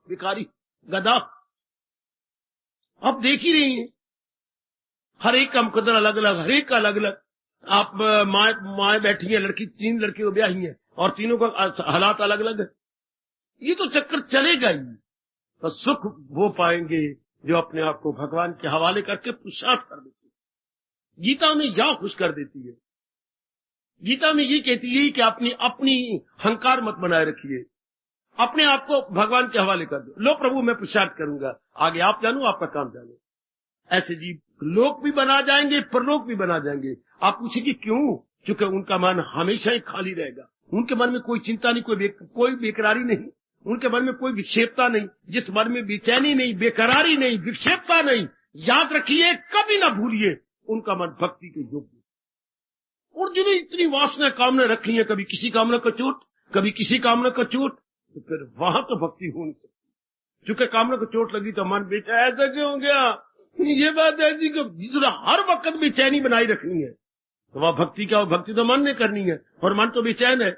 भिखारी गधा। आप देख ही रही हैं, हर एक का मुकद्दर अलग अलग, हर एक का अलग अलग। आप माए बैठी हैं, लड़की 3 लड़कियों ब्याही हैं, और तीनों का हालात अलग अलग है। ये तो चक्कर चलेगा ही। तो सुख वो पाएंगे जो अपने आप को भगवान के हवाले करके पुरुषार्थ कर देते हैं। गीता में यह खुश कर देती है। गीता में ये कहती है कि अपनी हंकार मत बनाए रखिए, अपने आप को भगवान के हवाले कर दो। लो प्रभु मैं पुरुषार्थ करूंगा, आगे आप जानो, आपका काम जानो। ऐसे जीव लोक भी बना जाएंगे, परलोक भी बना जाएंगे। आप पूछेंगे क्यों? क्योंकि उनका मन हमेशा ही खाली रहेगा। उनके मन में कोई चिंता नहीं, कोई बेकरारी नहीं, उनके मन में कोई विक्षेपता नहीं। जिस मन में बेचैनी नहीं, बेकरारी नहीं, विक्षेपता नहीं, याद रखिए, कभी ना भूलिए, उनका मन भक्ति के योग्य। और जिन्हें इतनी वासना कामना रखी है, कभी किसी कामना का चोट, कभी किसी कामना का चोट, तो फिर वहां तो भक्ति हो नहीं सकती। क्योंकि कामना को चोट लगी तो मन बेचा, ऐसा क्यों हो गया? ये बात है जी, हर वक्त बेचैनी बनाई रखनी है, तो वह भक्ति क्या? भक्ति तो मन ने करनी है, और मन तो बेचैन है,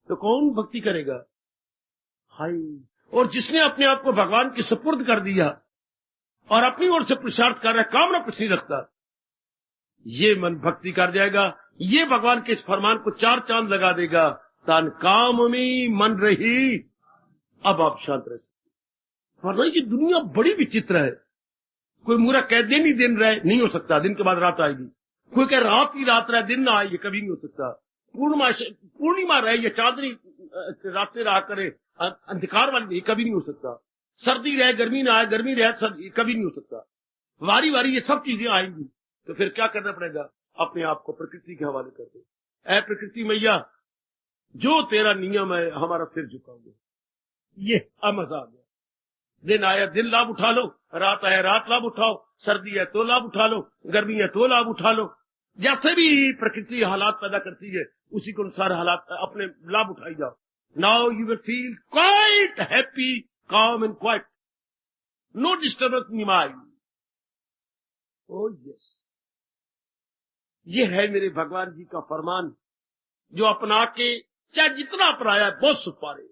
तो कौन भक्ति करेगा? हाय। और जिसने अपने आप को भगवान की सुपुर्द कर दिया और अपनी ओर से पुरुषार्थ कर रहा है, कामना कुछ नहीं रखता, ये मन भक्ति कर जाएगा। ये भगवान के इस फरमान को 4 चांद लगा देगा, तान काम में मन रही, अब आप शांत रह सकते। वरना ये दुनिया बड़ी विचित्र है। कोई मूरा कह दिन ही दिन रहे, नहीं हो सकता, दिन के बाद रात आएगी। कोई कह रात ही रात रहे, दिन ना आए, ये कभी नहीं हो सकता। पूर्णिमा रहे या चांदनी रातें रहा करे, अंधकार वाली, ये कभी नहीं हो सकता। सर्दी रहे, गर्मी ना आए, गर्मी रहे, सर्दी, कभी नहीं हो सकता। वारी वारी ये सब चीजें आएंगी, तो फिर क्या करना पड़ेगा? अपने आप को प्रकृति के हवाले कर दो। ऐ प्रकृति मैया, जो तेरा नियम है हमारा सिर झुकाओगे। ये मजा आ गया। दिन आया दिन लाभ उठा लो, रात आया रात लाभ उठाओ, सर्दी है तो लाभ उठा लो, गर्मी है तो लाभ उठा लो। जैसे भी प्रकृति हालात पैदा करती है उसी के अनुसार हालात अपने लाभ उठाई जाओ। Now you will feel quite happy, calm and quiet, no disturbance in mind. Oh yes, ये है मेरे भगवान जी का फरमान, जो अपना के चाहे जितना अपनाया है बहुत सुख पा रहे।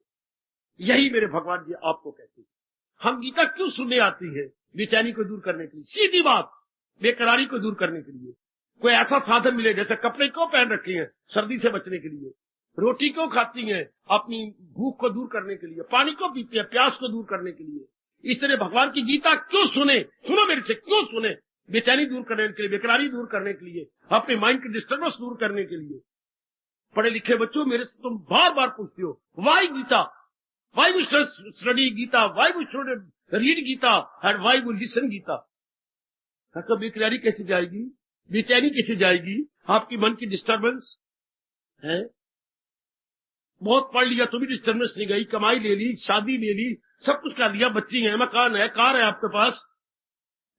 यही मेरे भगवान जी आपको कहते हैं। हम गीता क्यों सुनने आती है? बेचैनी को दूर करने के लिए, सीधी बात, बेकरारी को दूर करने के लिए। कोई ऐसा साधन मिले, जैसे कपड़े क्यों पहन रखे हैं? सर्दी से बचने के लिए। रोटी क्यों खाती हैं? अपनी भूख को दूर करने के लिए। पानी क्यों पीती है? प्यास को दूर करने के लिए। इस तरह भगवान की गीता क्यों सुने? सुनो मेरे से, क्यों सुने? बेचैनी दूर करने के लिए, बेकरारी दूर करने के लिए, अपने माइंड की डिस्टर्बेंस दूर करने के लिए। पढ़े लिखे बच्चों, मेरे से तुम बार बार पूछते हो, why Gita, why we study Gita, why we should read Gita and why we listen Gita. तो बेकरारी कैसे जाएगी? बेचैनी कैसे जाएगी? आपकी मन की डिस्टर्बेंस है। बहुत पढ़ लिया तो भी डिस्टर्बेंस नहीं गई, कमाई ले ली, शादी ले ली, सब कुछ कर लिया, बच्ची है, मकान है, कार है आपके पास,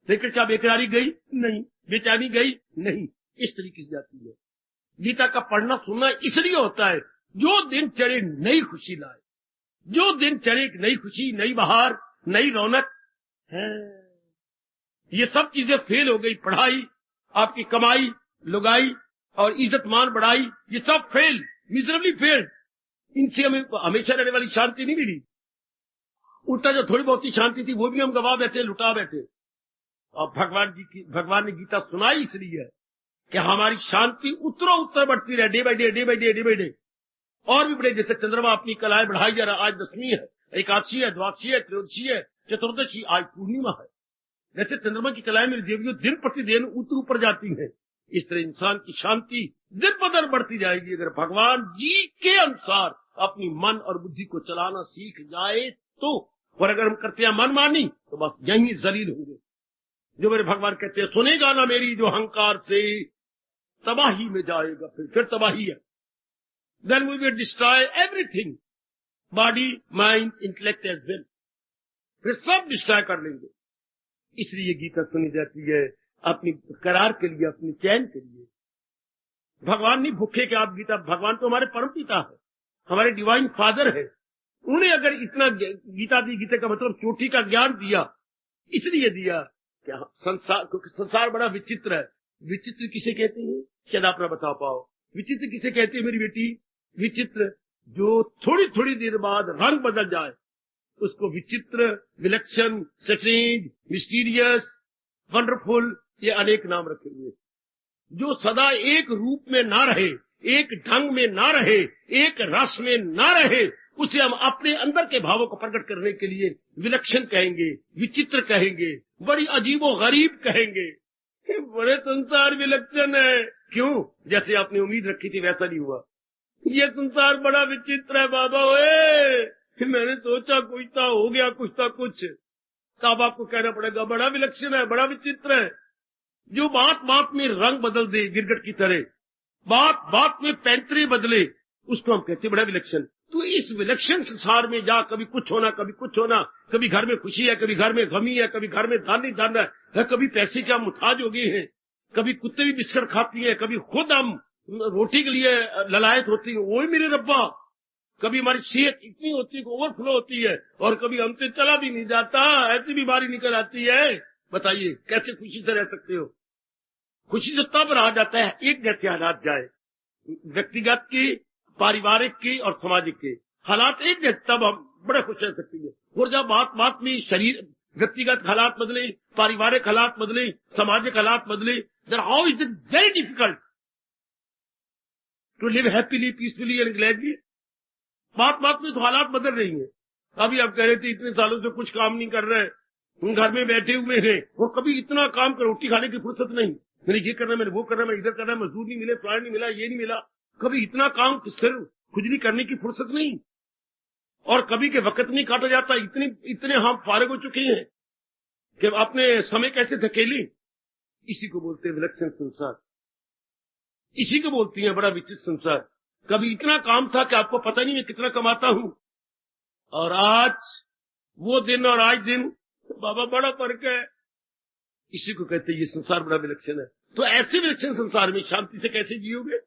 लेकिन क्या बेकरारी गई? नहीं। बेचैनी गई? नहीं। इस तरीके से जाती है। गीता का पढ़ना सुनना इसलिए होता है, जो दिन चढ़े नई खुशी लाए, जो दिन चढ़े नई खुशी, नई बहार, नई रौनक है। ये सब चीजें फेल हो गई। पढ़ाई, आपकी कमाई, लुगाई और इज्जत मान बढ़ाई, ये सब फेल, मिजरेबली फेल। इनसे हमें हमेशा रहने वाली शांति नहीं मिली। उल्टा जो थोड़ी बहुत ही शांति थी वो भी हम गवा बैठे, लुटा बैठे। और भगवान ने गीता सुनाई इसलिए है कि हमारी शांति उत्तरों उत्तर बढ़ती रहे, day by day, day by day, day by day. और भी बड़े, जैसे चंद्रमा अपनी कलाएं बढ़ाई जा रहा। आज 10वीं है, एकादशी है, द्वादशी है, त्रयोदशी है, चतुर्दशी, आज पूर्णिमा है। जैसे चंद्रमा की कलाएं मेरी देवियों दिन प्रतिदिन ऊपर जाती है, इस तरह इंसान की शांति दिन ब दिन बढ़ती जाएगी, अगर भगवान जी के अनुसार अपनी मन और बुद्धि को चलाना सीख जाए तो। और अगर हम करते हैं मनमानी तो बस यही जलील होंगे। जो मेरे भगवान कहते हैं, सुनेगा ना मेरी जो अहंकार से, तबाही में जाएगा, फिर तबाही है। Then we will destroy everything, body, mind, intellect as well, फिर सब डिस्ट्रॉय कर लेंगे। इसलिए गीता सुनी जाती है अपनी करार के लिए, अपनी चैन के लिए। भगवान नहीं भूखे के आप गीता, भगवान तो हमारे परम पिता है, हमारे डिवाइन फादर है। उन्हें अगर इतना गीता दी, गीता का मतलब चोटी का ज्ञान दिया, इसलिए दिया क्या संसार बड़ा विचित्र है। विचित्र किसे कहते हैं? शायद आप ना बता पाओ। विचित्र किसे कहते हैं मेरी बेटी? विचित्र जो थोड़ी थोड़ी देर बाद रंग बदल जाए, उसको विचित्र, विलक्षण, स्ट्रेंज, मिस्टीरियस, वंडरफुल, ये अनेक नाम रखे हुए। जो सदा एक रूप में ना रहे, एक ढंग में ना रहे, एक रस में ना रहे, उसे हम अपने अंदर के भावों को प्रकट करने के लिए विलक्षण कहेंगे, विचित्र कहेंगे, बड़ी अजीबो गरीब कहेंगे। बड़े संसार विलक्षण है। क्यों? जैसे आपने उम्मीद रखी थी वैसा नहीं हुआ। ये संसार बड़ा विचित्र है बाबा। ओए, मैंने सोचा कुछ था, हो गया कुछ था कुछ। तब आपको कहना पड़ेगा बड़ा विलक्षण है, बड़ा विचित्र है। जो बात बात में रंग बदल दे गिरगट की तरह, बात बात में पैंतरे बदले, उसको हम कहते बड़ा विलक्षण। तो इस विलक्षण संसार में जा, कभी कुछ होना, कभी कुछ होना, कभी घर में खुशी है, कभी घर में गमी है, कभी घर में दान नहीं दान है, कभी पैसे के हम मुताज हो गए हैं, कभी कुत्ते भी बिस्किट खाती हैं, कभी खुद हम रोटी के लिए ललायत होती है। वही मेरे रब्बा, कभी हमारी सेहत इतनी होती है कि ओवरफ्लो होती है, और कभी हमसे चला भी नहीं जाता, ऐसी बीमारी निकल आती है। बताइए कैसे खुशी से रह सकते हो? खुशी से तब रहा जाता है एक जैसे हालात जाए, व्यक्तिगत के, पारिवारिक के और सामाजिक के हालात एक जैसे, तब हम बड़े खुश रह सकते हैं। और जब बात बात में शरीर, व्यक्तिगत हालात बदले, पारिवारिक हालात बदले, सामाजिक हालात बदले, then how is it very difficult to live happily, peacefully and gladly. बात बात में तो हालात बदल रही हैं। अभी आप कह रहे थे इतने सालों से कुछ काम नहीं कर रहे, घर में बैठे हुए हैं, और कभी इतना काम कर, रोटी खाने की फुर्सत नहीं, मैंने ये करना, मैंने वो करना, मैं इधर करना, मजदूर नहीं मिले, फ्लाइट नहीं मिला, ये नहीं मिला, कभी इतना काम सिर खुजली करने की फुर्सत नहीं, और कभी के वक्त नहीं काटा जाता। इतने हम फारिग हो चुके हैं कि अपने समय कैसे धकेले। इसी को बोलते हैं विलक्षण संसार, इसी को बोलती है बड़ा विचित्र संसार। कभी इतना काम था कि आपको पता नहीं मैं कितना कमाता हूं, और आज वो दिन और आज दिन बाबा बड़ा फर्क है। इसी को कहते हैं ये संसार बड़ा विलक्षण है। तो ऐसे विलक्षण संसार में शांति से कैसे जियोगे?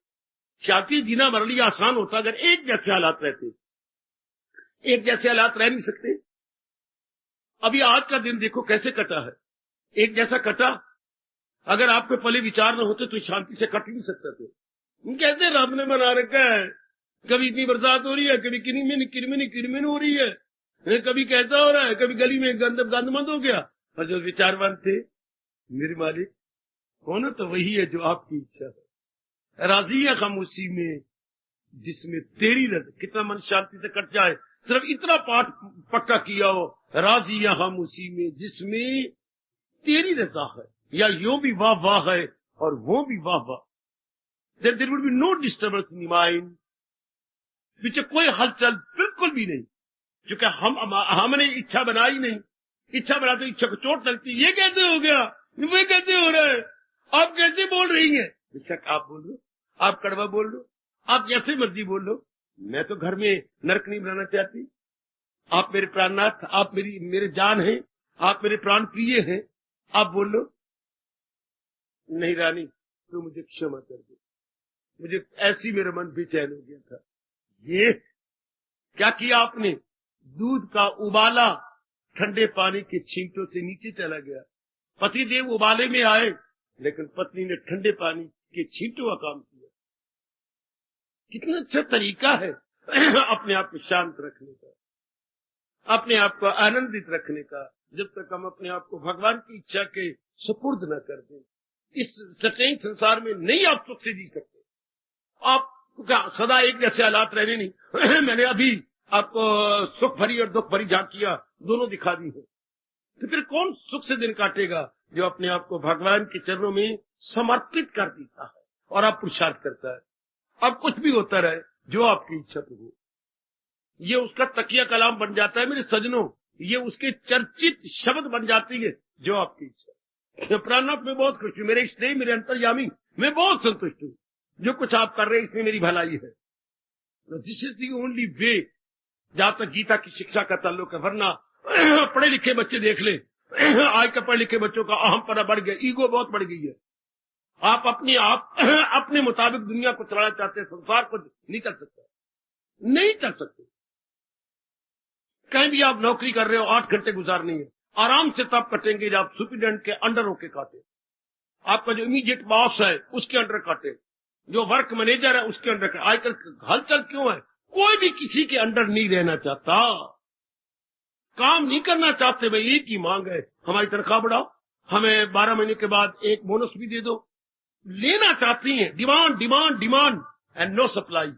शांति जीना हमारे लिए आसान होता अगर एक जैसे हालात रहते। एक जैसे हालात रह नहीं सकते। अभी आज का दिन देखो कैसे कटा है, एक जैसा कटा। अगर आपके पहले विचार न होते तो शांति से कट नहीं सकते थे। कैसे रब ने बना रखा है, कभी इतनी बरसात हो रही है, कभी किरमिन हो रही है, कभी कैसा हो रहा है, कभी गली में गंदमंद हो गया। और जो विचारवान थे, मेरे मालिक कौन, तो वही है जो आपकी इच्छा है। राजी है हम उसी में जिसमें तेरी रजा। कितना मन शांति से कट जाए, सिर्फ इतना पाठ पक्का किया हो, राजी है हम उसी में जिसमें तेरी रजा है। या यो भी वाह वाह है और वो भी वाह वाह। There would be no disturbance in mind, पीछे कोई हलचल बिल्कुल भी नहीं, क्योंकि हमने इच्छा बनाई नहीं। इच्छा बना तो इच्छा को चोट लगती। ये कैसे हो गया, वे कैसे हो रहा है, आप कैसे बोल रही हैं? बेशक आप बोल लो, आप कड़वा बोल लो, आप जैसे मर्जी बोल लो, मैं तो घर में नरक नहीं बनाना चाहती। आप मेरे प्राणनाथ, आप मेरे जान हैं, आप मेरे प्राण प्रिय हैं, आप बोल लो। नहीं रानी, तो मुझे क्षमा कर दो, मुझे ऐसी मेरा मन बेचैन हो गया था। ये क्या किया आपने? दूध का उबाला ठंडे पानी के छींटों से नीचे चला गया। पति देव उबाले में आए, लेकिन पत्नी ने ठंडे पानी के छींटों का काम किया। कितना अच्छा तरीका है अपने आप को शांत रखने का, अपने आप को आनंदित रखने का, जब तक हम अपने आप को भगवान की इच्छा के सुपुर्द न कर दें। इस सटैन संसार में नहीं आप सुख से जी सकते। आप सदा एक जैसे हालात रहने नहीं। मैंने अभी आपको सुख भरी और दुख भरी झांकियां दोनों दिखा दी है। तो फिर कौन सुख से दिन काटेगा? जो अपने आप को भगवान के चरणों में समर्पित कर देता है और आप पुरुषार्थ करता है। अब कुछ भी होता रहे, जो आपकी इच्छा तो हो। ये उसका तकिया कलाम बन जाता है मेरे सजनों, ये उसके चर्चित शब्द बन जाती है, जो आपकी इच्छा। प्राणनाथ में बहुत खुश हूं, मेरे स्नेह, मेरे अंतर्यामी, मैं बहुत संतुष्ट हूँ। जो कुछ आप कर रहे हैं इसमें मेरी भलाई है। This is the only way, जहां तक गीता की शिक्षा का ताल्लुक है। वरना पढ़े लिखे बच्चे देख ले, आज के पढ़े लिखे बच्चों का अहमपना बढ़ गया, ईगो बहुत बढ़ गई है। आप अपने मुताबिक दुनिया को चलाना चाहते हैं, संसार को नहीं कर सकते, नहीं कर सकते। कहीं भी आप नौकरी कर रहे हो, 8 घंटे गुजारनी है, आराम से तब कटेंगे जब आप सुपरिटेंडेंट के अंडर होके काटे, आपका जो इमीडिएट बॉस है उसके अंडर काटे, जो वर्क मैनेजर है उसके अंडर। आजकल हलचल क्यों है? कोई भी किसी के अंडर नहीं रहना चाहता, काम नहीं करना चाहते। भाई एक ही मांग है, हमारी तनख्वाह बढ़ाओ, हमें 12 महीने के बाद एक बोनस भी दे दो। लेना चाहती हैं, demand demand demand and no supply.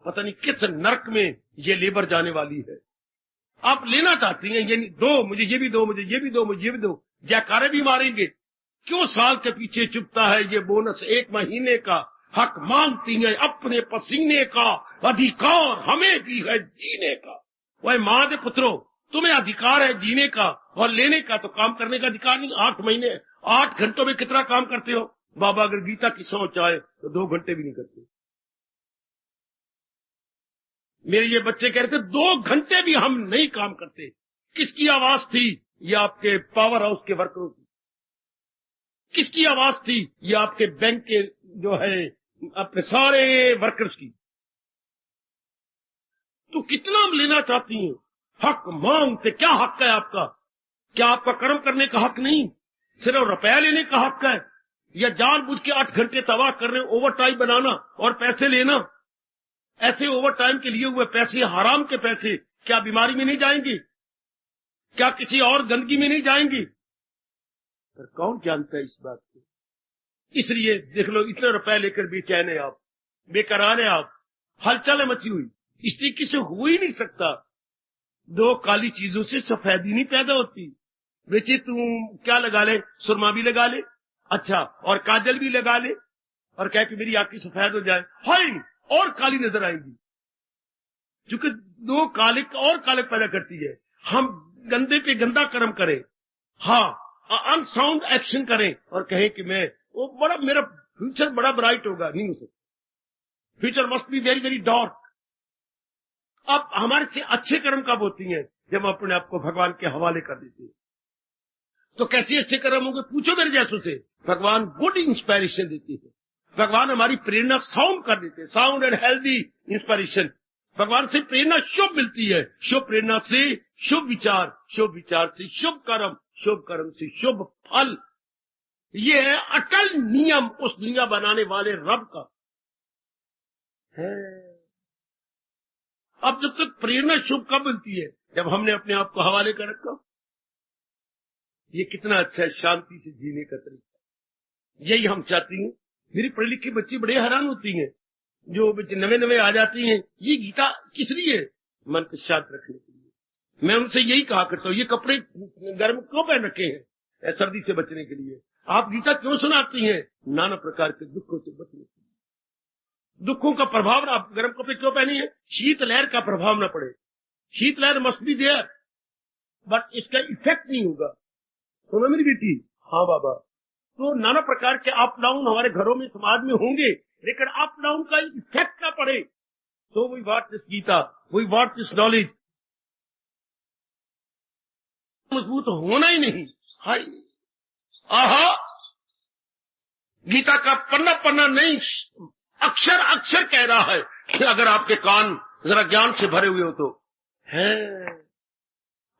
पता नहीं किस नरक में ये लेबर जाने वाली है। आप लेना चाहती हैं, ये दो, मुझे ये भी दो, मुझे ये भी दो, मुझे ये भी दो, जयकारे भी मारेंगे। क्यों साल के पीछे चुपता है ये बोनस? 1 महीने का हक मांगती है, अपने पसीने का अधिकार हमें भी है जीने का। वह मां दे पुत्रों, तुम्हें अधिकार है जीने का और लेने का, तो काम करने का अधिकार नहीं। 8 महीने 8 घंटों में कितना काम करते हो? बाबा अगर गीता की सोच आए तो 2 घंटे भी नहीं करते। मेरे ये बच्चे कह रहे थे 2 घंटे भी हम नहीं काम करते। किसकी आवाज थी? ये आपके पावर हाउस के वर्करों की। किसकी आवाज थी? ये आपके बैंक के जो है अपने सारे वर्कर्स की। तो कितना हम लेना चाहती हैं? हक मांगते। क्या हक है आपका? क्या आपका कर्म करने का हक नहीं, सिर्फ रुपया लेने का हक है? या जानबूझ के 8 घंटे तबाह कर रहे, ओवर टाइम बनाना और पैसे लेना? ऐसे ओवर टाइम के लिए हुए पैसे, हराम के पैसे, क्या बीमारी में नहीं जाएंगी? क्या किसी और गंदगी में नहीं जाएंगी? पर कौन जानता है इस बात को? इसलिए देख लो, इतने रुपए लेकर बेचैन है आप, बेकरार है आप, हलचल है मची हुई। इस तरीके से हो ही नहीं सकता। 2 काली चीजों से सफेदी नहीं पैदा होती। बेचे तू क्या लगा ले, सुरमा भी लगा ले, अच्छा, और काजल भी लगा ले, और कह कि मेरी आंखें सफेद हो जाए, हाय और काली नजर आएंगी। क्योंकि 2 काले और काले पैदा करती है। हम गंदे पे गंदा कर्म करें, हाँ, अनसाउंड एक्शन करें और कहें कि मैं वो बड़ा, मेरा फ्यूचर बड़ा ब्राइट होगा, नहीं हो सकता। Future must be very very dark. अब हमारे से अच्छे कर्म कब होती हैं? जब हम अपने आप को भगवान के हवाले कर देते हैं। तो कैसे अच्छे कर्म होंगे? पूछो मेरे जैसों से। भगवान गुड इंस्पायरेशन देते हैं, भगवान हमारी प्रेरणा साउंड कर देते हैं, साउंड एंड हेल्दी इंस्पायरेशन। भगवान से प्रेरणा शुभ मिलती है, शुभ प्रेरणा से शुभ विचार, शुभ विचार से शुभ कर्म, शुभ कर्म से शुभ फल। ये है अटल नियम उस दुनिया बनाने वाले रब का है। अब जब तक प्रेरणा शुभ कब मिलती है? जब हमने अपने आप को हवाले कर रखा। ये कितना अच्छा है शांति से जीने का तरीका। यही हम चाहती हैं। मेरी पढ़ी लिखी बच्ची बड़े हैरान होती हैं, जो नवे नवे आ जाती हैं, ये गीता किस लिए? मन को शांत रखने के लिए। मैं उनसे यही कहा करता हूँ, ये कपड़े गर्म क्यों पहन रखे हैं? सर्दी से बचने के लिए। आप गीता क्यों सुनाती हैं? नाना प्रकार के दुखों से बचने के लिए। दुखों का प्रभाव आप गर्म कपड़े क्यों पहनी है? शीत लहर का प्रभाव न पड़े। शीत लहर मस्ट बी देयर, बट इसका इफेक्ट नहीं होगा। सुनो मेरी बेटी। हाँ बाबा। तो नाना प्रकार के अप डाउन हमारे घरों में, समाज में होंगे, लेकिन अप डाउन का इफेक्ट ना पड़े। तो we want this Gita, we want this knowledge. मजबूत होना ही नहीं। हाय आहा, गीता का पन्ना पन्ना नहीं, अक्षर अक्षर कह रहा है कि अगर आपके कान जरा ज्ञान से भरे हुए हो तो है,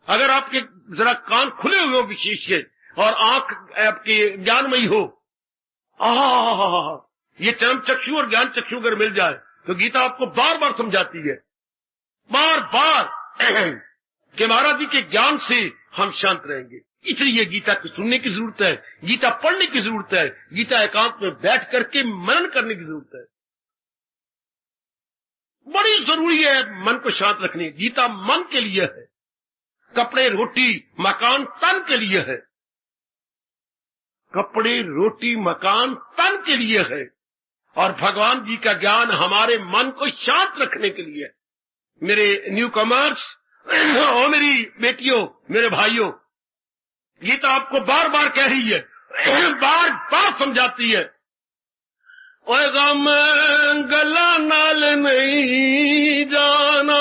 अगर आपके जरा कान खुले हुए हो विशेष से, और आंख आपकी ज्ञानमयी हो, आहा, ये चरम चक्षु और ज्ञान चक्षु अगर मिल जाए तो गीता आपको बार बार समझाती है, बार बार कि महाराज जी के ज्ञान से हम शांत रहेंगे। इसलिए गीता को सुनने की जरूरत है, गीता पढ़ने की जरूरत है, गीता एकांत में बैठ करके मनन करने की जरूरत है। बड़ी जरूरी है मन को शांत रखनी। गीता मन के लिए है, कपड़े रोटी मकान तन के लिए है। कपड़े रोटी मकान तन के लिए है, और भगवान जी का ज्ञान हमारे मन को शांत रखने के लिए है। मेरे न्यू कमर्स और मेरी बेटियों, मेरे भाइयों, गीता आपको बार बार कह रही है, बार बार समझाती है। ओए गम गला नाल नहीं जाना,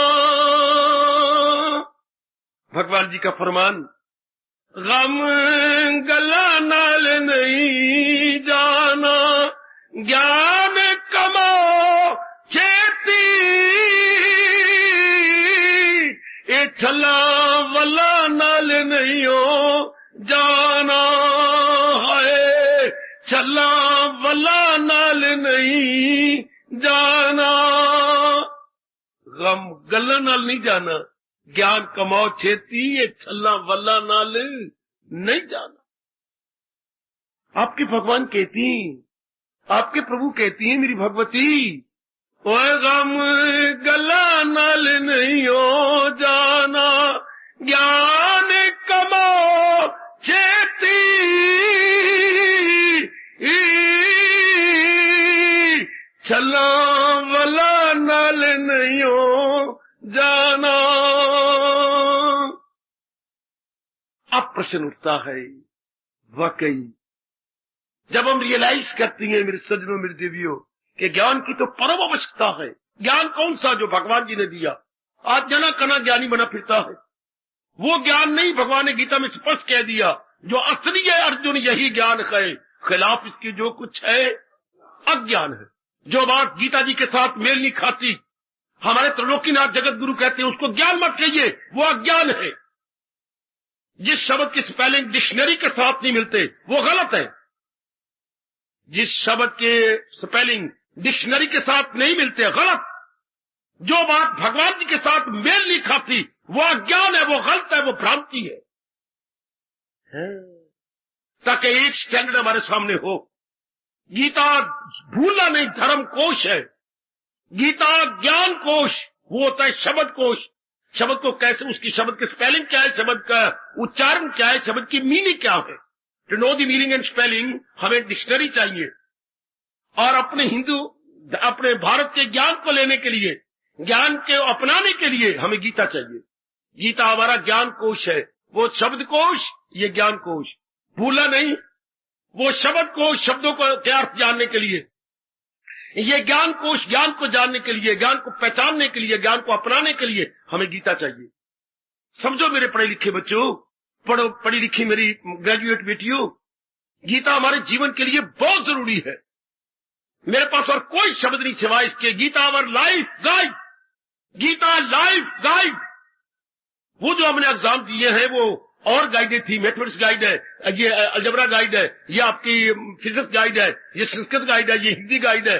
भगवान जी का फरमान, गम गला नाल नहीं जाना, ज्ञान कमाओ खेती, ए छला वला नाल नहीं हो जाना है, छला वला नाल नहीं जाना। गम गला नाल नहीं जाना, ज्ञान कमाओ छेती, ये छला वल्ला नाल नहीं जाना। आपके भगवान कहती, आपके प्रभु कहती हैं, मेरी भगवती, ओए गम गला नाल नहीं हो जाना, ज्ञान कमाओ छेती, छला वला नाल नहीं हो जाना। अब प्रश्न उठता है, वाकई जब हम रियलाइज करती हैं मेरे सज्जनों, मेरी देवियों, कि ज्ञान की तो परम आवश्यकता है। ज्ञान कौन सा? जो भगवान जी ने दिया। आज जना कना ज्ञानी बना फिरता है, वो ज्ञान नहीं। भगवान ने गीता में स्पष्ट कह दिया, जो असली है अर्जुन यही ज्ञान है, खिलाफ इसके जो कुछ है अज्ञान है। जो बात गीता जी के साथ मेल नहीं खाती, हमारे त्रिलोकीनाथ जगत गुरु कहते हैं उसको ज्ञान मत कहिए, वो अज्ञान है। जिस शब्द की स्पेलिंग डिक्शनरी के साथ नहीं मिलते वो गलत है। जिस शब्द के स्पेलिंग डिक्शनरी के साथ नहीं मिलते गलत। जो बात भगवान जी के साथ मेल नहीं खाती वो अज्ञान है, वो गलत है, वो भ्रांति है। ताकि एक स्टैंडर्ड हमारे सामने हो। गीता भूलना नहीं, धर्म कोश है। गीता ज्ञान कोश, वो होता है शब्द कोश। शब्द को कैसे, उसकी शब्द के स्पेलिंग क्या है, शब्द का उच्चारण क्या है, शब्द की मीनिंग क्या है। To know the meaning and spelling हमें डिक्शनरी चाहिए। और अपने भारत के ज्ञान को लेने के लिए, ज्ञान के अपनाने के लिए हमें गीता चाहिए। गीता हमारा ज्ञान कोश है, वो शब्द कोश, ये ज्ञान कोश। भूला नहीं, वो शब्द कोश, शब्दों को क्या अर्थ जानने के लिए, ये ज्ञान कोश, ज्ञान को जानने के लिए, ज्ञान को पहचानने के लिए, ज्ञान को अपनाने के लिए हमें गीता चाहिए। समझो मेरे पढ़े लिखे बच्चों, पढ़ो, पढ़ी लिखी मेरी ग्रेजुएट बेटियों, गीता हमारे जीवन के लिए बहुत जरूरी है। मेरे पास और कोई शब्द नहीं सिवाय इसके, Gita our life guide, Gita life guide. वो जो हमने एग्जाम दिए हैं वो और गाइडेड थी, मैथमेटिक्स गाइड है, ये अलजेब्रा गाइड है, ये आपकी फिजिक्स गाइड है, ये संस्कृत गाइड है, ये हिंदी गाइड है,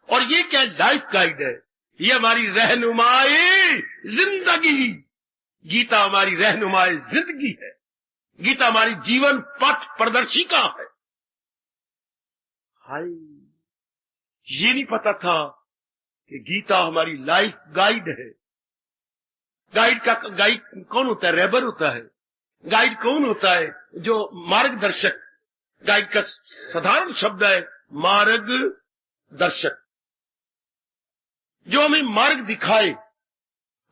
और ये क्या लाइफ गाइड है, ये हमारी रहनुमाई जिंदगी। गीता हमारी रहनुमाई जिंदगी है, गीता हमारी जीवन पथ प्रदर्शिका है। हाय, ये नहीं पता था कि गीता हमारी लाइफ गाइड है। गाइड कौन होता है? रेबर होता है। गाइड कौन होता है? जो मार्गदर्शक। गाइड का साधारण शब्द है मार्गदर्शक, जो हमें मार्ग दिखाए।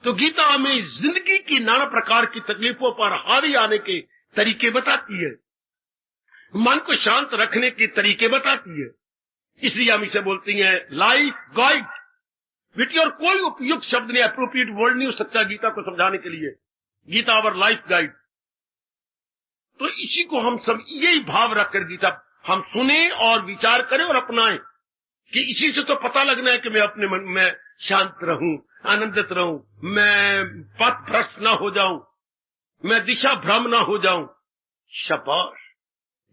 तो गीता हमें जिंदगी की नाना प्रकार की तकलीफों पर हावी आने के तरीके बताती है, मन को शांत रखने के तरीके बताती है। इसलिए हम इसे बोलते हैं लाइफ गाइड। बेटी, और कोई उपयुक्त शब्द नहीं, अप्रोप्रिएट वर्ड नहीं हो सकता गीता को समझाने के लिए। Gita our life guide. तो इसी को हम सब यही भाव रखकर गीता हम सुने और विचार करें और अपनाएं कि इसी से तो पता लगना है कि मैं अपने मन में शांत रहूं, आनंदित रहूं, मैं पथ भ्रष्ट ना हो जाऊं, मैं दिशा भ्रम ना हो जाऊं। शाबाश,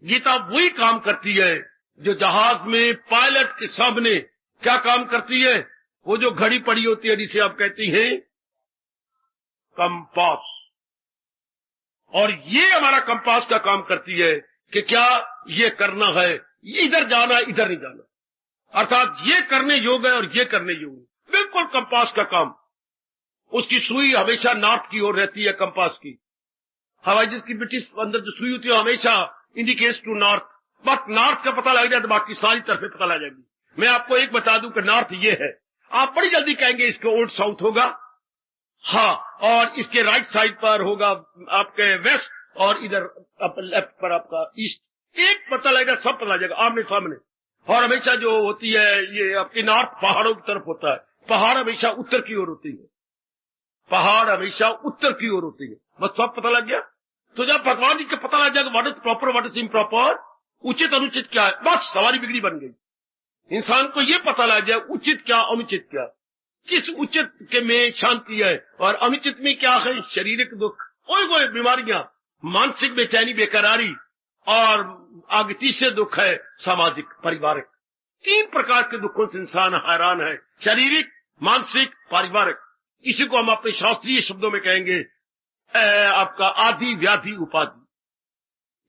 गीता वही काम करती है जो जहाज में पायलट के सामने क्या काम करती है? वो जो घड़ी पड़ी होती है जिसे आप कहती हैं कंपास, और ये हमारा कंपास का काम करती है कि क्या ये करना है, ये इधर जाना, इधर नहीं जाना, अर्थात ये करने योग्य है और ये करने योग्य। बिल्कुल कंपास का काम। उसकी सुई हमेशा नॉर्थ की ओर रहती है, कंपास की। हवाई जहाज की ब्रिटिश अंदर जो सुई होती है हमेशा indicates to north, but north का पता लग जाए तो बाकी सारी तरफे पता लग जाएगी। मैं आपको एक बता दूं कि नॉर्थ ये है, आप बड़ी जल्दी कहेंगे इसके ओल्ड साउथ होगा, हाँ, और इसके राइट साइड पर होगा आपके वेस्ट, और इधर लेफ्ट पर आपका ईस्ट। एक पता लगेगा, सब पता लग जाएगा आमने सामने। और हमेशा जो होती है ये आपकी नॉर्थ पहाड़ों की तरफ होता है, पहाड़ हमेशा उत्तर की ओर होती है, पहाड़ हमेशा उत्तर की ओर होती है। बस सब पता लग गया। तो जब भगवान जी को पता लग जाएगा what is proper, what is improper, उचित अनुचित क्या है, बस सवारी बिगड़ी बन गई। इंसान को ये पता लग जाए उचित क्या, अनुचित क्या, किस उचित के में शांति है और अनुचित में क्या है, शारीरिक दुख, कोई बीमारियां, मानसिक बेचैनी, बेकरारी, और आगे तीसरे दुख है सामाजिक, पारिवारिक। 3 प्रकार के दुखों से इंसान हैरान है, शारीरिक, मानसिक, पारिवारिक। इसी को हम अपने शास्त्रीय शब्दों में कहेंगे आपका आदि, व्याधि, उपाधि।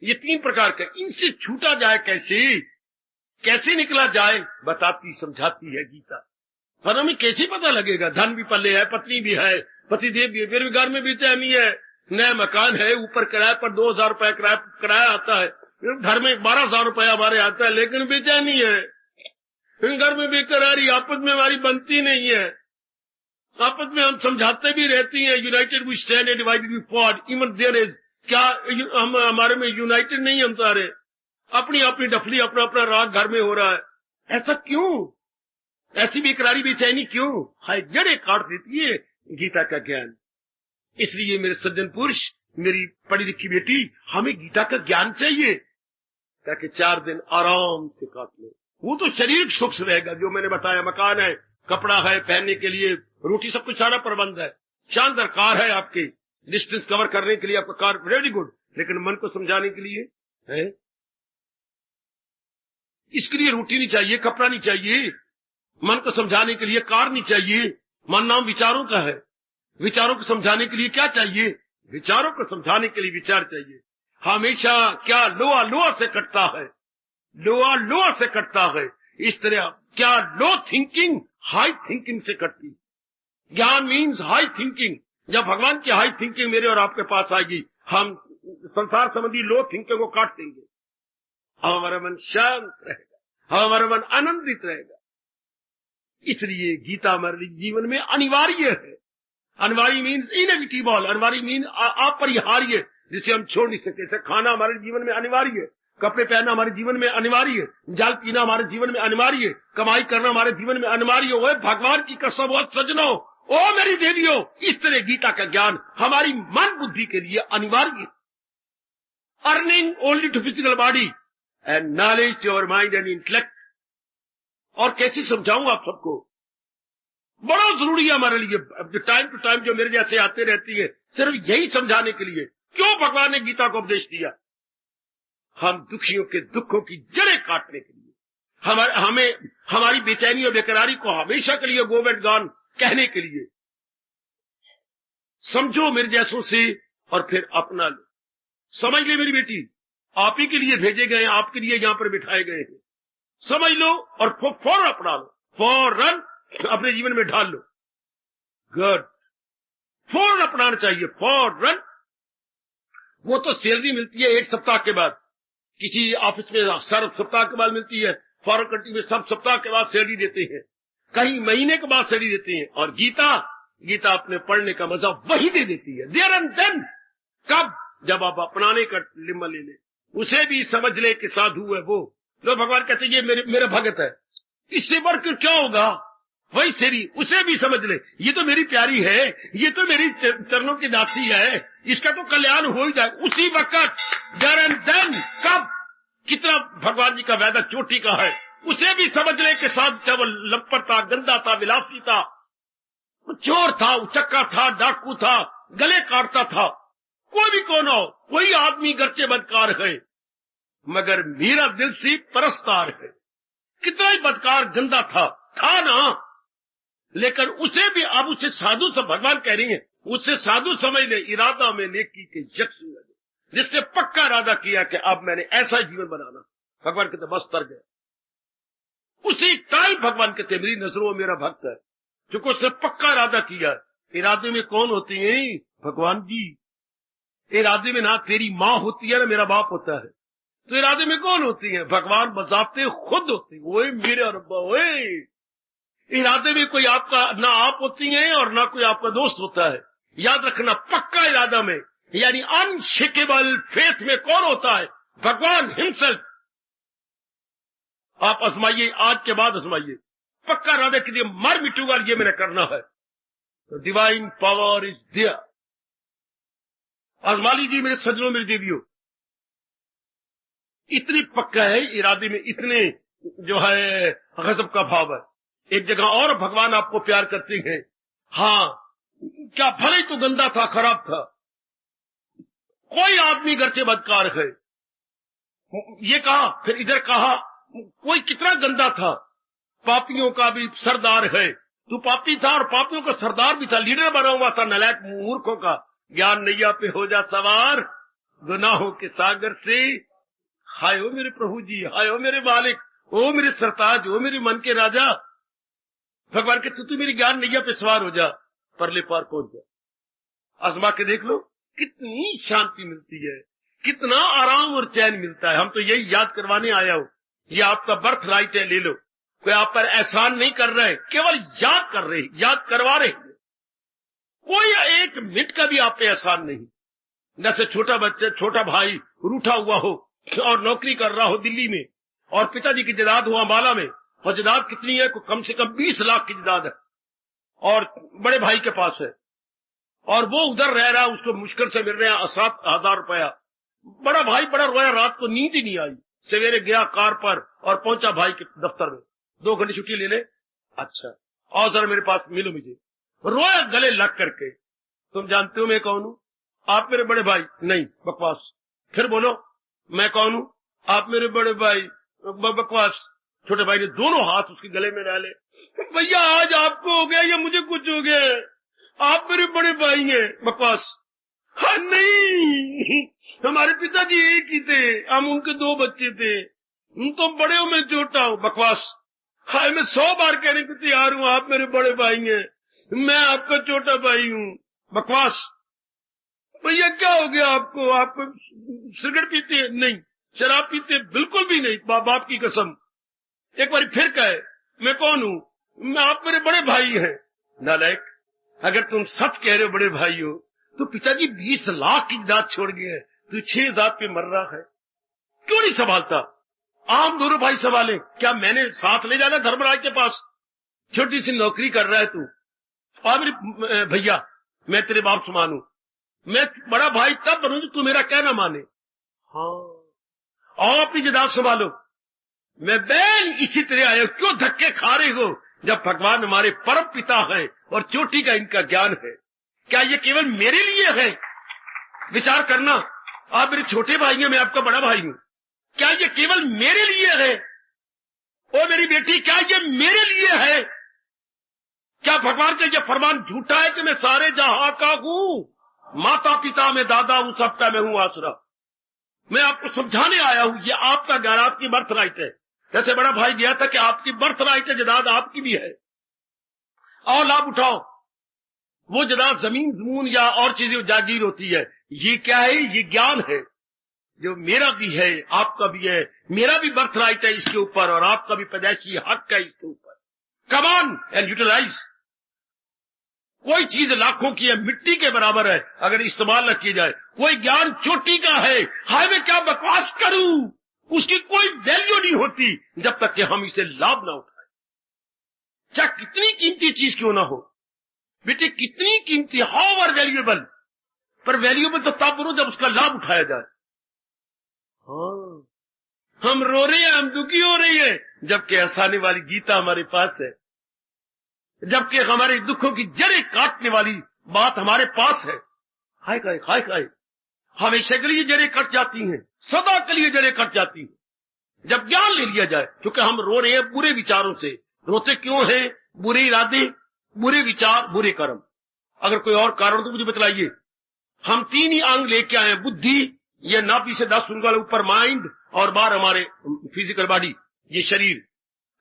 ये 3 प्रकार के, इनसे छूटा जाए कैसे निकला जाए, बताती समझाती है गीता। पर हमें कैसे पता लगेगा? धन भी पल्ले है, पत्नी भी है, पतिदेव भी है, बेरोजगार में बेचैनी है, नया मकान है, ऊपर किराए पर 2000 रुपए किराया आता है, घर में 12,000 रुपया हमारे आता है, लेकिन बेचैनी है, घर में बेकरारी, आपस में हमारी बनती नहीं है, आपस में हम समझाते भी रहती हैं, united we stand and divided we fall, even there is, क्या हम हमारे में यूनाइटेड नहीं, हम सारे अपनी अपनी डफली, अपना अपना राग घर में हो रहा है। ऐसा क्यों? ऐसी बेकरारी बेचैनी क्यों? हाय, जड़े काट देती है गीता का ज्ञान। इसलिए मेरे सज्जन पुरुष, मेरी पढ़ी लिखी बेटी, हमें गीता का ज्ञान चाहिए ताकि 4 दिन आराम से काट ले। वो तो शरीर सुख से रहेगा, जो मैंने बताया, मकान है, कपड़ा है पहनने के लिए, रोटी, सब कुछ सारा प्रबंध है, शानदार कार है आपकी, डिस्टेंस कवर करने के लिए आपका कार वेरी गुड, लेकिन मन को समझाने के लिए है, इसके लिए रोटी नहीं चाहिए, कपड़ा नहीं चाहिए, मन को समझाने के लिए कार नहीं चाहिए। मन नाम विचारों का है, विचारों को समझाने के लिए क्या चाहिए? विचारों को समझाने के लिए विचार चाहिए। हमेशा क्या लोहा लोहा से कटता है, लोहा लोहा से कटता है, इस तरह क्या लो थिंकिंग हाई थिंकिंग से कटती। ज्ञान मीन्स हाई थिंकिंग। जब भगवान की हाई थिंकिंग मेरे और आपके पास आएगी, हम संसार संबंधी लो थिंकिंग को काट देंगे, हमारा मन शांत रहेगा, हमारा मन आनंदित रहेगा। इसलिए गीता हमारे जीवन में अनिवार्य है। अनिवार्य मीन्स इनएविटेबल, अनिवार्य मीन अपरिहार्य, जिसे हम छोड़ नहीं सकते। जैसे खाना हमारे जीवन में अनिवार्य है, कपड़े पहनना हमारे जीवन में अनिवार्य है, जल पीना हमारे जीवन में अनिवार्य है, कमाई करना हमारे जीवन में अनिवार्य हो। भगवान की कसम हो सजनो, ओ मेरी देवियों, इस तरह गीता का ज्ञान हमारी मन बुद्धि के लिए अनिवार्य है। Earning only to physical body and knowledge to our mind and intellect. और कैसे समझाऊं आप सबको, बड़ा जरूरी है हमारे लिए। टाइम टू टाइम जो मेरे जैसे आते रहती है सिर्फ यही समझाने के लिए, क्यों भगवान ने गीता को उपदेश दिया। हम दुखियों के दुखों की जड़ें काटने के लिए, हमें हमारी बेचैनी और बेकरारी को हमेशा के लिए गो एंड गॉन कहने के लिए। समझो मेरे जैसों से और फिर अपना लो। समझ ले मेरी बेटी, आप ही के लिए भेजे गए, आपके लिए यहां पर बिठाए गए हैं। समझ लो और फौरन अपना लो, फौरन अपने जीवन में ढाल लो। गुड, फौरन अपनाना चाहिए, फौरन। वो तो सैलरी मिलती है एक सप्ताह के बाद, किसी ऑफिस में सप्ताह के बाद मिलती है, फॉरेन कंट्री में सब सप्ताह के बाद सैलरी देते हैं, कहीं महीने के बाद सैलरी देते हैं। और गीता अपने पढ़ने का मजा वही दे देती है, देयर एंड देन। कब? जब आप अपनाने का लिम्मा ले ले, उसे भी समझ ले कि साधु है वो। तो भगवान कहते ये मेरा भगत है, इससे बढ़कर क्या होगा, वही तेरी, उसे भी समझ ले, ये तो मेरी प्यारी है, ये तो मेरी चरणों की दासी है, इसका तो कल्याण हो ही जाए उसी वक्त। There and then. कब? कितना भगवान जी का वादा चोटी का है, उसे भी समझ ले कि साथ जब लंपट था, गंदा था, विलासी था, चोर था, उचक्का था, डाकू था, गले काटता था, कोई भी कौन हो, कोई आदमी गर्चे बदकार है, मगर मेरा दिल से परस्तार है। कितना ही बदकार गंदा था ना, लेकिन उसे भी अब उसे साधु सब भगवान कह रही है, उससे साधु समझ ले, इरादा में नेकी के यक्ष लगे, जिसने पक्का इरादा किया कि अब मैंने ऐसा जीवन बनाना। भगवान कहते बस तर गया, उसी टाइम भगवान कहते मेरी नजरों में मेरा भक्त है, क्योंकि उसने पक्का इरादा किया। इरादे में कौन होती है? भगवान जी। इरादे में ना तेरी माँ होती है ना मेरा बाप होता है, तो इरादे में कौन होती है? भगवान बजाते खुद होती है। ओए मेरे रब्बा, ओए इरादे में कोई आपका ना आप होती हैं और ना कोई आपका दोस्त होता है। याद रखना, पक्का इरादा में यानी अनशेकेबल फेथ में कौन होता है? भगवान हिमसेल्फ। आप आजमाइए, आज के बाद आजमाइए, पक्का इरादा के लिए मर मिटूंगा, ये मैंने करना है, तो डिवाइन पावर इज देयर। आजमा लीजिए मेरे सज्जनों, मेरी देवियों, इतनी पक्का है इरादे में, इतने जो है गजब का भाव है। एक जगह और भगवान आपको प्यार करते हैं। हाँ, क्या भले तो गंदा था, खराब था, कोई आदमी घर के बदकार है, ये कहा, फिर इधर कहा कोई कितना गंदा था, पापियों का भी सरदार है, तू पापी था और पापियों का सरदार भी था, लीडर बना हुआ था नलायक मूर्खों का। ज्ञान नैया पे हो जा सवार, गुनाहों के सागर से। हाय हो मेरे प्रभु जी, हाय हो मेरे मालिक, ओ मेरे सरताज, ओ मेरे मन के राजा। भगवान के तू मेरी ज्ञान नैया पे सवार हो जा, परले पार पहुंच जा। आजमा के देख लो, कितनी शांति मिलती है, कितना आराम और चैन मिलता है। हम तो यही याद करवाने आया हूं, ये आपका बर्थ राइट है, ले लो। कोई आप पर एहसान नहीं कर रहे, केवल याद कर रहे, याद करवा रहे। कोई एक मिनट का भी आप पे एहसान नहीं। जैसे छोटा बच्चा, छोटा भाई रूठा हुआ हो और नौकरी कर रहा हो दिल्ली में, और पिताजी की जायदाद हो अम्बाला में, और जायदाद कितनी है? कम से कम 20 लाख की जायदाद है, और बड़े भाई के पास है, और वो उधर रह रहा है, उसको मुश्किल से मिल रहे हैं 7,000 रुपया। बड़ा भाई बड़ा रोया, रात को नींद ही नहीं आई। सवेरे गया कार पर और पहुंचा भाई के दफ्तर में, 2 घंटे छुट्टी ले ले, अच्छा और जरा मेरे पास मिलो मुझे। रोया गले लग करके, तुम जानते हो मैं कौन हूं? आप मेरे बड़े भाई। नहीं, बकवास। फिर बोलो, मैं कौन हूं? आप मेरे बड़े भाई। बकवास। छोटे भाई ने दोनों हाथ उसके गले में डाले। भैया आज आपको हो गया या मुझे कुछ हो गया? आप मेरे बड़े भाई हैं। बकवास। हाँ नहीं, हमारे पिताजी एक ही थे, हम उनके 2 बच्चे थे, तो बड़े हो मैं छोटा हूं। बकवास। हाँ, मैं 100 बार कहने को तैयार हूं, आप मेरे बड़े भाई हैं, मैं आपका छोटा भाई हूं। बकवास। भैया क्या हो गया आपको? आप सिगरेट पीते हैं? नहीं। शराब पीते? बिल्कुल भी नहीं, बाप की कसम। एक बार फिर कहे, मैं कौन हूं? मैं आप मेरे बड़े भाई हैं। नालायक, अगर तुम सच कह रहे हो बड़े भाई हो, तो पिताजी 20 लाख की जात छोड़ गए, तू 6 जात पे मर रहा है, क्यों नहीं संभालता? आम दोनों भाई संभाले, क्या मैंने साथ ले जाना धर्मराज के पास? छोटी सी नौकरी कर रहा है तू, और मेरे भैया, मैं तेरे बाप समान हूं, मैं बड़ा भाई तब बनूं तू मेरा कहना माने। हाँ, और अपनी जदाद संभालो, मैं बैल इसी तरह आया, क्यों धक्के खा रहे हो जब भगवान हमारे परम पिता है और चोटी का इनका ज्ञान है? क्या ये केवल मेरे लिए है? विचार करना, आप मेरे छोटे भाई हैं, मैं आपका बड़ा भाई हूं, क्या ये केवल मेरे लिए है? ओ मेरी बेटी, क्या ये मेरे लिए है? क्या भगवान का ये फरमान झूठा है कि मैं सारे जहां का हूं, माता पिता में दादा हूं, सबका मैं हूं आसरा? मैं आपको समझाने आया हूं, ये आपका ज्ञान, आपकी बर्थ राइट है। जैसे बड़ा भाई गया था कि आपकी बर्थ राइट है, जदाद आपकी भी है, और लाभ उठाओ। वो जदाद जमीन जमून या और चीजें जागीर होती है, ये क्या है? ये ज्ञान है जो मेरा भी है, आपका भी है, मेरा भी बर्थ राइट है इसके ऊपर, और आपका भी पैदाइशी हक है इसके ऊपर। Come on and utilize. कोई चीज लाखों की है, मिट्टी के बराबर है अगर इस्तेमाल न की जाए। कोई ज्ञान चोटी का है, हाय मैं क्या बकवास करूं, उसकी कोई वैल्यू नहीं होती जब तक कि हम इसे लाभ ना उठाएं। चाहे कितनी कीमती चीज क्यों ना हो बेटे, कितनी कीमती, हाउ आर वैल्यूएबल, पर वैल्यूएबल तो तब बनो जब उसका लाभ उठाया जाए। हाँ, हम रो रहे हैं, हम दुखी हो रही है, जबकि हंसाने वाली गीता हमारे पास है, जबकि हमारे दुखों की जड़ें काटने वाली बात हमारे पास है। हाय खाए, हाय खाए, हमेशा के लिए जड़ें कट जाती हैं, सदा के लिए जड़ें कट जाती हैं जब ज्ञान ले लिया जाए। क्योंकि हम रो रहे हैं बुरे विचारों से। रोते क्यों हैं? बुरे इरादे, बुरे विचार, बुरे कर्म। अगर कोई और कारण तो मुझे बतलाइए। हम 3 ही अंग लेके आए हैं, बुद्धि, ये नाभि से 10 उंगल ऊपर माइंड, और 12 हमारे फिजिकल बॉडी, ये शरीर।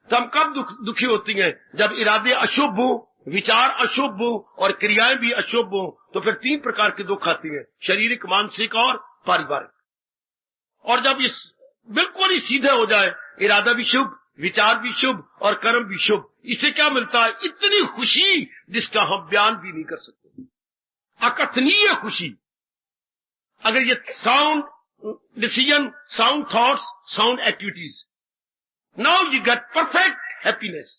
तो हम कब दुखी होती हैं? जब इरादे अशुभ हो, विचार अशुभ हो और क्रियाएं भी अशुभ हो, तो फिर 3 प्रकार के दुख आती हैं, शारीरिक, मानसिक और पारिवारिक। और जब इस बिल्कुल ही सीधे हो जाए, इरादा भी शुभ, विचार भी शुभ और कर्म भी शुभ, इससे क्या मिलता है? इतनी खुशी जिसका हम बयान भी नहीं कर सकते, अकथनीय खुशी। अगर ये sound decision, sound thoughts, sound activities, now you get perfect happiness.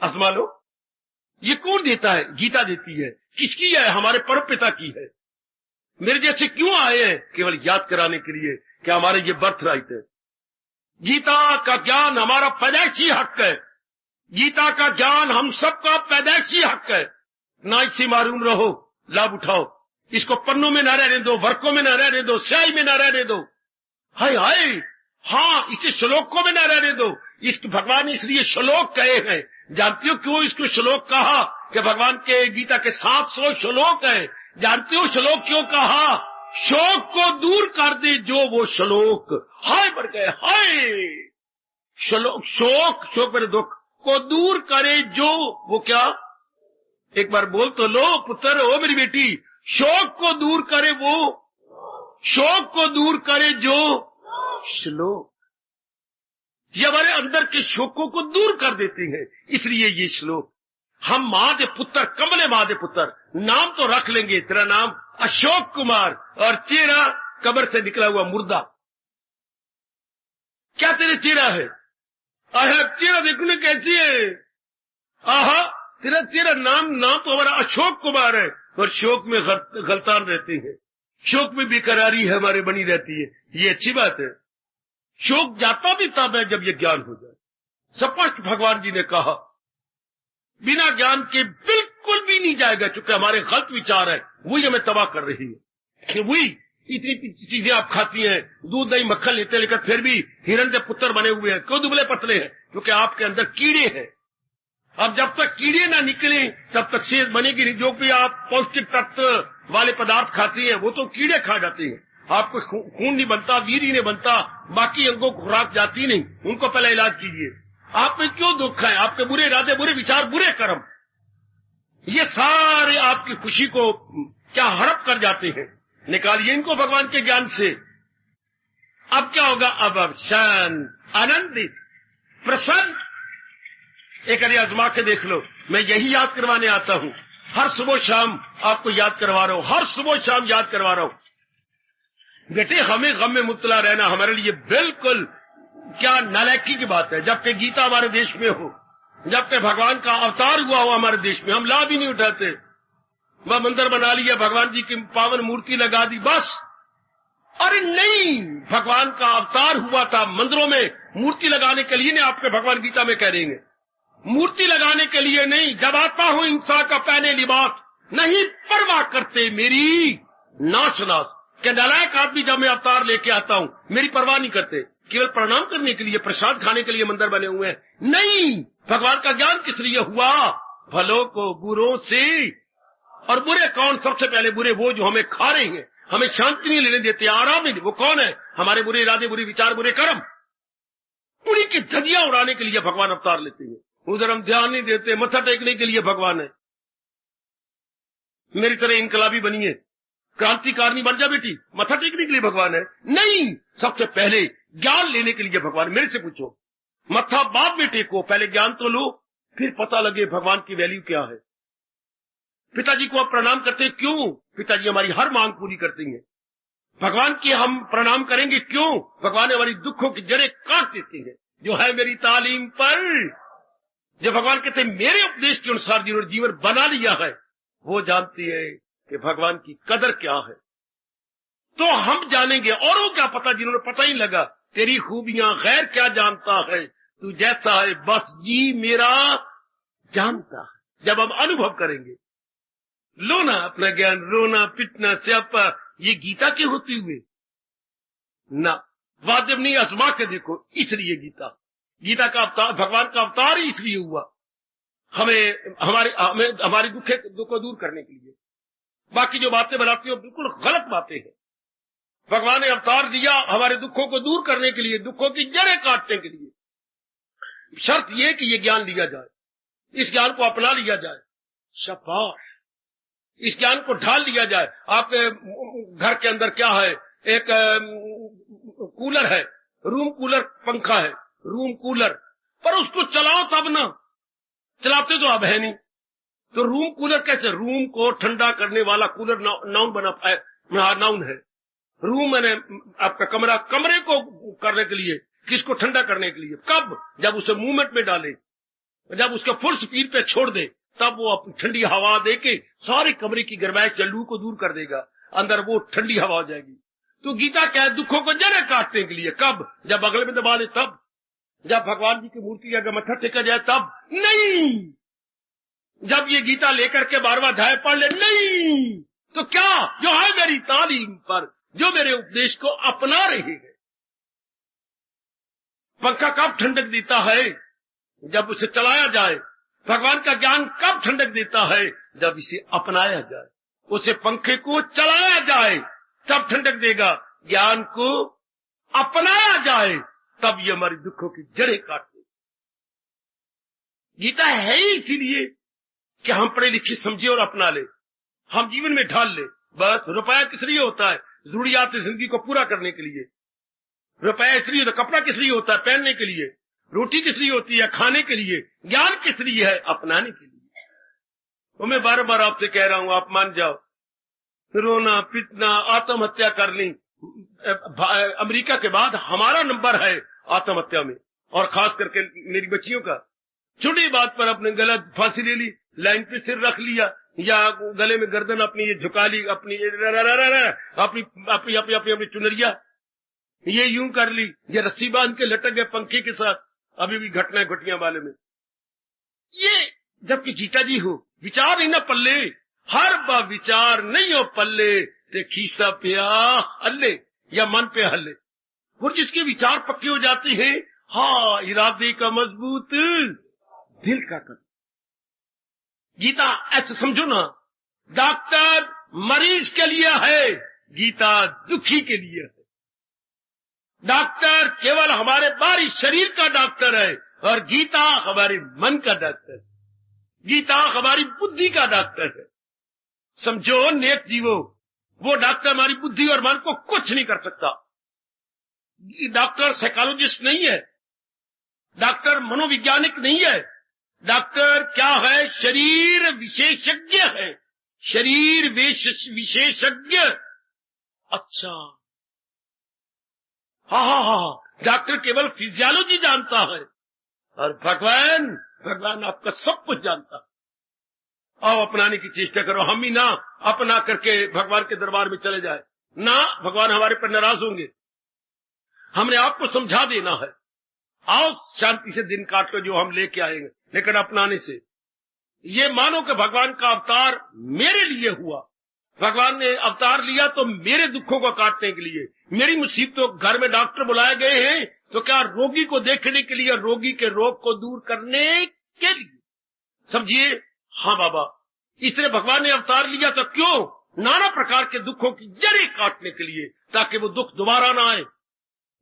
आजमा लो। ये कौन देता है? गीता देती है। किसकी है? हमारे परम पिता की है। मेरे जैसे क्यों आए हैं? केवल याद कराने के लिए कि हमारे ये बर्थ राइट है। गीता का ज्ञान हमारा पैदाइशी हक है। गीता का ज्ञान हम सबका पैदाइशी हक है। ना इससे मारूम रहो, लाभ उठाओ। इसको पन्नों में न रहने दो, वर्कों में न रहने दो, स्याही में न रहने दो। हाय हाय, हाँ, इसे श्लोकों में न रहने दो। इस भगवान ने इसलिए श्लोक कहे हैं। जानते हो क्यों इसको श्लोक कहा? कि भगवान के गीता के 700 श्लोक हैं। जानते हो श्लोक क्यों कहा? शोक को दूर कर दे जो वो श्लोक। हाय बढ़ गए, हाय। श्लोक, शोक मेरे दुख को दूर करे जो वो क्या? एक बार बोल तो लो पुत्र, ओ मेरी बेटी, शोक को दूर करे वो, शोक को दूर करे जो श्लोक। ये हमारे अंदर के शोकों को दूर कर देते हैं। इसलिए ये श्लोक। हम मां दे पुत्र, कमले मां दे पुत्र, नाम तो रख लेंगे, तेरा नाम अशोक कुमार, और चेहरा कब्र से निकला हुआ मुर्दा। क्या तेरे चेहरा है? आह, चेहरा देखने कैसी है? आहा, तेरा चेहरा, नाम तो हमारा अशोक कुमार है, और शोक में गलतान रहते हैं, शोक में बेकरारी है हमारे बनी रहती है। ये अच्छी बात है। शोक जाता भी तब है जब ये ज्ञान हो जाए। स्पष्ट भगवान जी ने कहा, बिना ज्ञान के बिल्कुल भी नहीं जाएगा, क्योंकि हमारे गलत विचार है, वही हमें तबाह कर रही है। वही इतनी चीजें आप खाती हैं, दूध दही मक्खन लेते हैं, लेकिन फिर भी हिरण के पुत्र बने हुए हैं। क्यों दुबले पतले हैं? क्योंकि आपके अंदर कीड़े हैं। अब जब तक कीड़े ना निकले तब तक सेहत बनेगी नहीं। जो भी आप पौष्टिक तत्व वाले पदार्थ खाती हैं वो तो कीड़े खा जाते हैं। आपको खून नहीं बनता, वीर ही नहीं बनता, बाकी अंगों को खुराक जाती नहीं। उनको पहले इलाज कीजिए। आप में क्यों दुख है? आपके बुरे इरादे, बुरे विचार, बुरे कर्म, ये सारे आपकी खुशी को क्या हड़प कर जाते हैं। निकालिए इनको भगवान के ज्ञान से। अब क्या होगा? अब शांत, आनंदित, प्रसन्न। एक बार आजमा के देख लो। मैं यही याद करवाने आता हूं। हर सुबह शाम आपको याद करवा रहा हूं, हर सुबह शाम याद करवा रहा हूं। बेटे, हमें गम में मुब्तला रहना हमारे लिए बिल्कुल क्या नालायकी की बात है। जबकि गीता हमारे देश में हो, जब के भगवान का अवतार हुआ हो हमारे देश में, हम लाभ ही नहीं उठाते। वह मंदिर बना लिया, भगवान जी की पावन मूर्ति लगा दी, बस। अरे नहीं, भगवान का अवतार हुआ था मंदिरों में मूर्ति लगाने के लिए नहीं। आपके भगवान गीता में कह रहे हैं मूर्ति लगाने के लिए नहीं। जब आता हूं इंसान का पहने लिबास, नहीं परवाह करते मेरी नाश नाश के नालायक आदमी। जब मैं अवतार लेके आता हूं मेरी परवाह नहीं करते, केवल प्रणाम करने के लिए, प्रसाद खाने के लिए मंदिर बने हुए हैं। नहीं, भगवान का ज्ञान किस लिए हुआ? भलों को बुरों से। और बुरे कौन? सबसे पहले बुरे वो जो हमें खा रहे हैं, हमें शांति नहीं लेने देते, आराम नहीं। वो कौन है? हमारे बुरे इरादे, बुरे विचार, बुरे कर्म। उन्हीं की धजियां उड़ाने के लिए भगवान अवतार लेते हैं। उधर हम ध्यान नहीं देते, मत्था टेकने के लिए भगवान है। मेरी तरह इनकलाबी बनिए, क्रांतिकारिणी बन जा बेटी, मत्था टेकने के लिए भगवान है? नहीं, सबसे पहले ज्ञान लेने के लिए भगवान। मेरे से पूछो, मत्था बाद में टेको, पहले ज्ञान तो लो, फिर पता लगे भगवान की वैल्यू क्या है। पिताजी को आप प्रणाम करते हैं, क्यों? पिताजी हमारी हर मांग पूरी करते हैं। भगवान की हम प्रणाम करेंगे, क्यों? भगवान हमारी दुखों की जड़ें काट देते हैं। जो है मेरी तालीम पर, जो भगवान कहते हैं मेरे उपदेश के अनुसार जिन्होंने जीवन बना लिया है, वो जानती है कि भगवान की कदर क्या है। तो हम जानेंगे। और वो क्या पता जिन्होंने पता ही लगा। तेरी खूबियां गैर क्या जानता है, तू जैसा है बस जी मेरा जानता है। जब हम अनुभव करेंगे, लो ना अपना ज्ञान, रोना पिटना स्यापा, ये गीता के होते हुए ना, वाजिब नहीं, आजमा के देखो। इसलिए गीता का अवतार, भगवान का अवतार ही इसलिए हुआ, हमें हमारी दुख को दूर करने के लिए। बाकी जो बातें बनाती हो बिल्कुल गलत बातें हैं। भगवान ने अवतार दिया हमारे दुखों को दूर करने के लिए, दुखों की जड़ें काटने के लिए। शर्त यह कि ये ज्ञान लिया जाए, इस ज्ञान को अपना लिया जाए। शाबाश, इस ज्ञान को ढाल लिया जाए। आपके घर के अंदर क्या है? एक कूलर है, रूम कूलर, पंखा है, रूम कूलर, पर उसको चलाओ तब ना, चलाते तो अब है नहीं। तो रूम कूलर कैसे? रूम को ठंडा करने वाला कूलर नाउन बना, नाउन है। रूम मैंने आपका कमरा, कमरे को करने के लिए, किसको ठंडा करने के लिए? कब? जब उसे मूवमेंट में डाले, जब उसके फुल स्पीड पे छोड़ दे, तब वो अपनी ठंडी हवा देके सारे कमरे की गर्माइश, लू को दूर कर देगा, अंदर वो ठंडी हवा हो जाएगी। तो गीता क्या है? दुखों को जड़ें काटने के लिए। कब? जब बगल में दबा ले तब, जब भगवान जी की मूर्ति अगर मत्था टेका जाए तब नहीं, जब ये गीता लेकर के 12वां अध्याय पढ़ ले नहीं, तो क्या? जो है मेरी तालीम पर, जो मेरे उपदेश को अपना रहे हैं। पंखा कब ठंडक देता है? जब उसे चलाया जाए। भगवान का ज्ञान कब ठंडक देता है? जब इसे अपनाया जाए, उसे पंखे को चलाया जाए, तब ठंडक देगा। ज्ञान को अपनाया जाए, तब ये हमारी दुखों की जड़ें काट दे। गीता है ही इसीलिए कि हम पढ़े लिखे समझे और अपना ले, हम जीवन में ढाल ले। बस रुपया किस लिए होता है? जरूरियात जिंदगी को पूरा करने के लिए। रुपया इसलिए होता, कपड़ा किस लिए होता है? पहनने के लिए। रोटी किस लिए होती है? खाने के लिए। ज्ञान किस लिए है? अपनाने के लिए। तो मैं बार बार आपसे कह रहा हूं, आप मान जाओ। रोना पिटना, आत्महत्या कर ली, अमेरिका के बाद हमारा नंबर है आत्महत्या में, और खास करके मेरी बच्चियों का। छोटी बात पर अपने गलत फांसी ले ली, लाइन पे सिर रख लिया, या गले में गर्दन अपनी ये झुका ली, अपनी अपनी चुनरिया ये यूं कर ली, ये रस्सी बांध के लटक गए पंखे के साथ। अभी भी घटना है घुटिया वाले में। ये जबकि गीता जी हो, विचार नहीं ना पल्ले, हर बार विचार नहीं हो पल्ले, ते खीसा पिया हल्ले, या मन पे हल्ले। और जिसके विचार पक्के हो जाते हैं, हाँ, इरादे का मजबूत, दिल का कर। गीता ऐसे समझो ना, डॉक्टर मरीज के लिए है, गीता दुखी के लिए है। डॉक्टर केवल हमारे बाहरी शरीर का डॉक्टर है, और गीता हमारे मन का डॉक्टर है। गीता हमारी बुद्धि का डॉक्टर है। समझो नेक जीवो, वो डॉक्टर हमारी बुद्धि और मन को कुछ नहीं कर सकता। डॉक्टर साइकोलॉजिस्ट नहीं है, डॉक्टर मनोवैज्ञानिक नहीं है। डॉक्टर क्या है? शरीर विशेषज्ञ है, शरीर विशेषज्ञ। अच्छा, हाँ, डॉक्टर केवल फिजियोलॉजी जानता है, और भगवान आपका सब कुछ जानता। आओ अपनाने की चेष्टा करो, हम ही ना अपना करके भगवान के दरबार में चले जाए ना, भगवान हमारे पर नाराज होंगे। हमने आपको समझा देना है। आओ शांति से दिन काट लो जो हम लेके आएंगे, लेकिन अपनाने से ये मानो कि भगवान का अवतार मेरे लिए हुआ। भगवान ने अवतार लिया तो मेरे दुखों को काटने के लिए, मेरी मुसीबतों। घर में डॉक्टर बुलाए गए हैं तो क्या रोगी को देखने के लिए, रोगी के रोग को दूर करने के लिए, समझिए। हाँ बाबा, इसलिए भगवान ने अवतार लिया तो क्यों? नाना प्रकार के दुखों की जड़ें काटने के लिए, ताकि वो दुख दोबारा ना आए,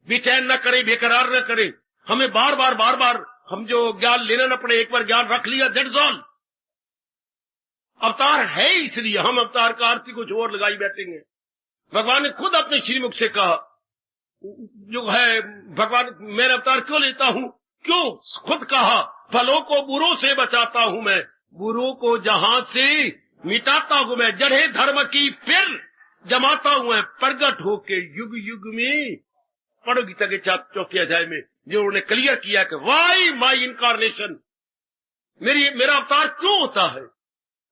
बेचैन न करे, बेकरार न करे, हमें बार बार हम जो ज्ञान लेना न पड़े। एक बार ज्ञान रख लिया, दैट्स ऑल। अवतार है इसलिए हम अवतार का आरती कुछ और लगाई बैठेंगे। भगवान ने खुद अपने श्रीमुख से कहा, जो है भगवान, मैं अवतार क्यों लेता हूं? क्यों? खुद कहा, फलों को बुरों से बचाता हूं मैं, बुरों को जहां से मिटाता हूं मैं, जड़े धर्म की फिर जमाता हूं मैं, प्रगट होके युग युग में। पढ़ो गीता के चौथे अध्याय में जो उन्होंने क्लियर किया कि वाई माई इनकारनेशन, मेरा अवतार क्यों होता है?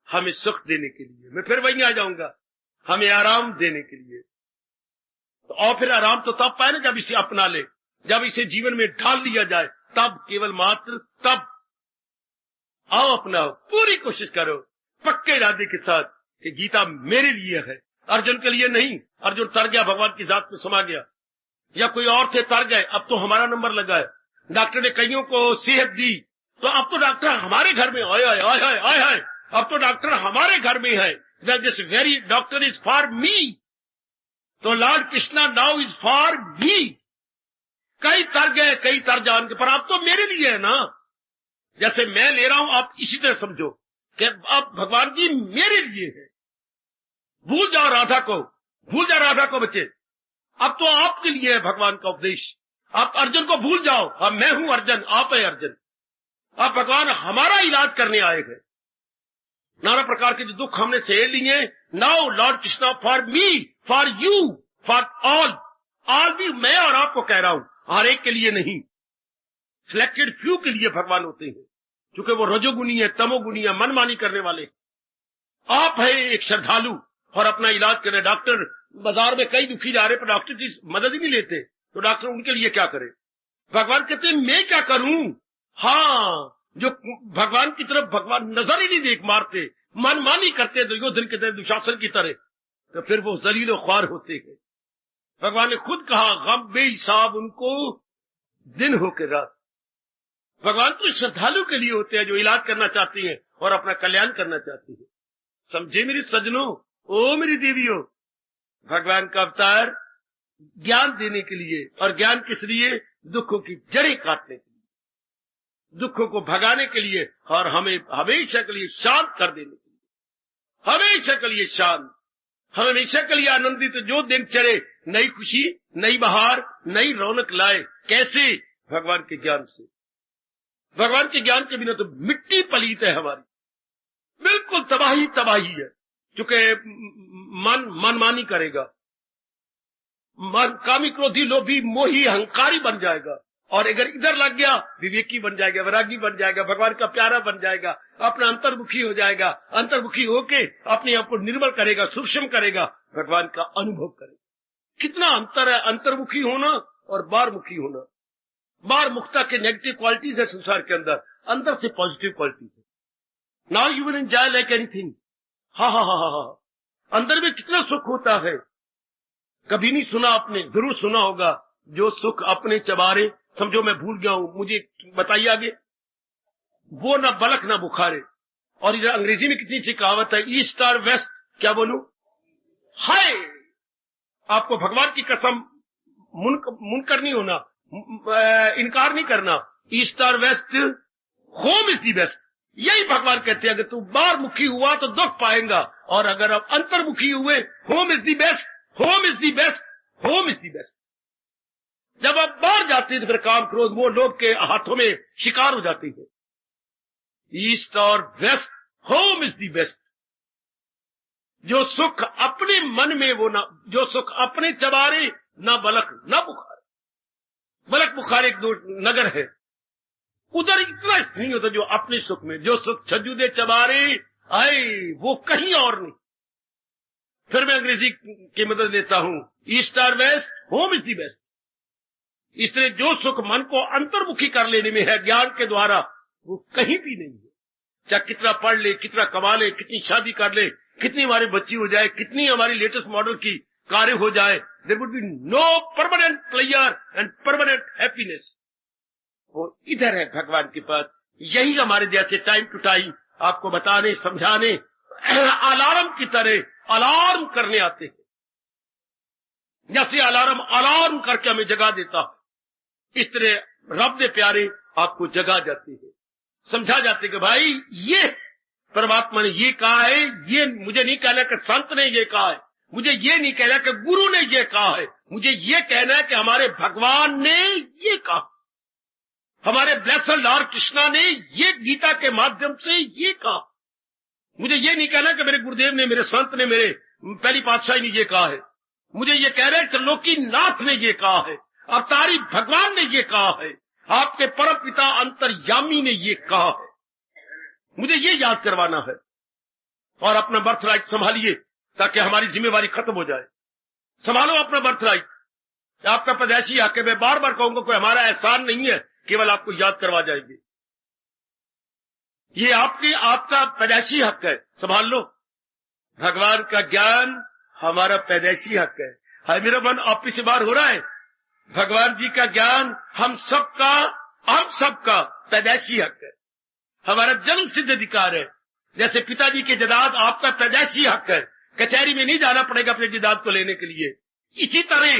हमें सुख देने के लिए। मैं फिर वहीं आ जाऊंगा, हमें आराम देने के लिए। तो और फिर आराम तो तब पाए ना जब इसे अपना ले, जब इसे जीवन में ढाल लिया जाए, तब, केवल मात्र तब। आओ अपनाओ, पूरी कोशिश करो पक्के इरादे के साथ कि गीता मेरे लिए है, अर्जुन के लिए नहीं। अर्जुन तर गया, भगवान की जात में समा गया, या कोई और थे तर गए, अब तो हमारा नंबर लगा है। डॉक्टर ने कईयों को सेहत दी, तो अब तो डॉक्टर हमारे घर में आए, अब तो डॉक्टर हमारे घर में है। This very doctor is for me, तो lord Krishna now is for me. कई तर गए, कई तर जान के, पर अब तो मेरे लिए है ना। जैसे मैं ले रहा हूं, आप इसी तरह समझो कि अब भगवान जी मेरे लिए है। भूल जाओ राधा को बच्चे, अब तो आपके लिए है भगवान का उपदेश। आप अर्जुन को भूल जाओ, अब मैं हूं अर्जुन, आप है अर्जुन। अब भगवान हमारा इलाज करने आए हैं। नाना प्रकार के जो दुख हमने सह लिए, now Lord Krishna for me, for you, for all भी मैं और आपको कह रहा हूं, हर एक के लिए नहीं। सिलेक्टेड फ्यू के लिए भगवान होते हैं, क्योंकि वो रजोगुनी है, तमोगुनी है, मनमानी करने वाले। आप है एक श्रद्धालु और अपना इलाज करें। डॉक्टर बाजार में कई दुखी जा रहे, पर डॉक्टर की मदद ही नहीं लेते, तो डॉक्टर उनके लिए क्या करे? भगवान कहते हैं मैं क्या करूं? हाँ, जो भगवान की तरफ भगवान नजर ही नहीं देख मारते, मनमानी करते दुर्योधन की तरह, दुशासन की तरह, तो फिर वो जलील ख्वार होते हैं। भगवान ने खुद कहा, गम बेहिसाब उनको दिन हो के रात। भगवान तो श्रद्धालु के लिए होते हैं जो इलाज करना चाहती हैं और अपना कल्याण करना चाहती हैं। समझे मेरे सज्जनों, ओ मेरी देवियों, भगवान का अवतार ज्ञान देने के लिए, और ज्ञान किस लिए? दुखों की जड़ें काटने के लिए, दुखों को भगाने के लिए, और हमें हमेशा के लिए शांत कर देने के लिए, हमेशा के लिए शांत, हमेशा के लिए आनंदित। जो दिन चढ़े नई खुशी, नई बहार, नई रौनक लाए। कैसे? भगवान के ज्ञान से। भगवान के ज्ञान के बिना तो मिट्टी पलीत है हमारी, बिल्कुल तबाही है। क्योंकि मनमानी करेगा, मन कामी क्रोधी लोभी मोही अहंकारी बन जाएगा, और अगर इधर लग गया विवेकी बन जाएगा, वैरागी बन जाएगा, भगवान का प्यारा बन जाएगा, अपना अंतर्मुखी हो जाएगा। अंतर्मुखी होके अपने आप को निर्मल करेगा, सूक्ष्म करेगा, भगवान का अनुभव करेगा। कितना अंतर है अंतर्मुखी होना और बाहरमुखी होना। बाहरमुखता के नेगेटिव क्वालिटीज है संसार के अंदर, अंदर से पॉजिटिव क्वालिटीज है। Now you will enjoy like anything. हा, अंदर में कितना सुख होता है। कभी नहीं सुना आपने? जरूर सुना होगा, जो सुख अपने चबारे। समझो मैं भूल गया हूं, मुझे बताइए आगे। वो ना बलक ना बुखारे। और इधर अंग्रेजी में कितनी सी कहावत है, ईस्ट और वेस्ट। क्या बोलूं? हाय, आपको भगवान की कसम मुनकर नहीं होना, इनकार नहीं करना। ईस्ट और west, home is the best. यही भगवान कहते हैं, अगर तू बाहर मुखी हुआ तो दुख पाएगा, और अगर आप अंतर्मुखी हुए, home is the best, home is the best, home is the best. जब आप बाहर जाते हैं तो फिर काम क्रोध वो लोग के हाथों में शिकार हो जाती है। ईस्ट और west, home is the best. जो सुख अपने मन में वो ना, जो सुख अपने चबारे, ना बलक ना बुखार। बलक बुखार एक दो नगर है, उधर इतना नहीं होता जो अपने सुख में। जो सुख छज्जू दे चबारे आए वो कहीं और नहीं। फिर मैं अंग्रेजी की मदद लेता हूं, ईस्ट और west, home is the best. इसलिए जो सुख मन को अंतर्मुखी कर लेने में है ज्ञान के द्वारा, वो कहीं भी नहीं है। चाहे कितना पढ़ ले, कितना कमा ले, कितनी शादी कर ले, कितनी हमारी बच्ची हो जाए, कितनी हमारी लेटेस्ट मॉडल की कार्य हो जाए, there would be no permanent player and permanent happiness. वो इधर है भगवान के पास। यही हमारे जैसे टाइम टू टाइम आपको बताने समझाने अलार्म की तरह अलार्म करने आते हैं। जैसे अलार्म करके हमें जगा देता है, इस तरह रब दे प्यारे आपको जगा जाते हैं, समझा जाते कि भाई ये परमात्मा ने ये कहा है। ये मुझे नहीं कहना कि संत ने ये कहा है, मुझे ये नहीं कहना कि गुरु ने ये कहा है, मुझे ये कहना है कि हमारे भगवान ने ये कहा, हमारे ब्लेस्ड लॉर्ड कृष्णा ने ये गीता के माध्यम से ये कहा। मुझे ये नहीं कहना कि मेरे गुरुदेव ने, मेरे संत ने, मेरे पहली पातशाही ने ये कहा है। मुझे ये कह रहे हैं त्रिलोकी नाथ ने ये कहा है, अवतारी भगवान ने ये कहा है, आपके परम पिता अंतर्यामी ने ये कहा है। मुझे ये याद करवाना है। और अपना बर्थ राइट संभालिए ताकि हमारी जिम्मेवारी खत्म हो जाए। संभालो अपना बर्थ राइट, आपका पैदाइशी हक है। मैं बार बार कहूंगा कोई हमारा एहसान नहीं है, केवल आपको याद करवा जाएंगे। ये आपका पैदाइशी हक है, संभाल लो। भगवान का ज्ञान हमारा पैदाइशी हक है। हाय मेरा मन आप से बार हो रहा है। भगवान जी का ज्ञान हम सबका पैदाइशी हक है, हमारा जन्म सिद्ध अधिकार है। जैसे पिताजी के जदाद आपका पैदाइशी हक है, कचहरी में नहीं जाना पड़ेगा अपने जदाद को लेने के लिए। इसी तरह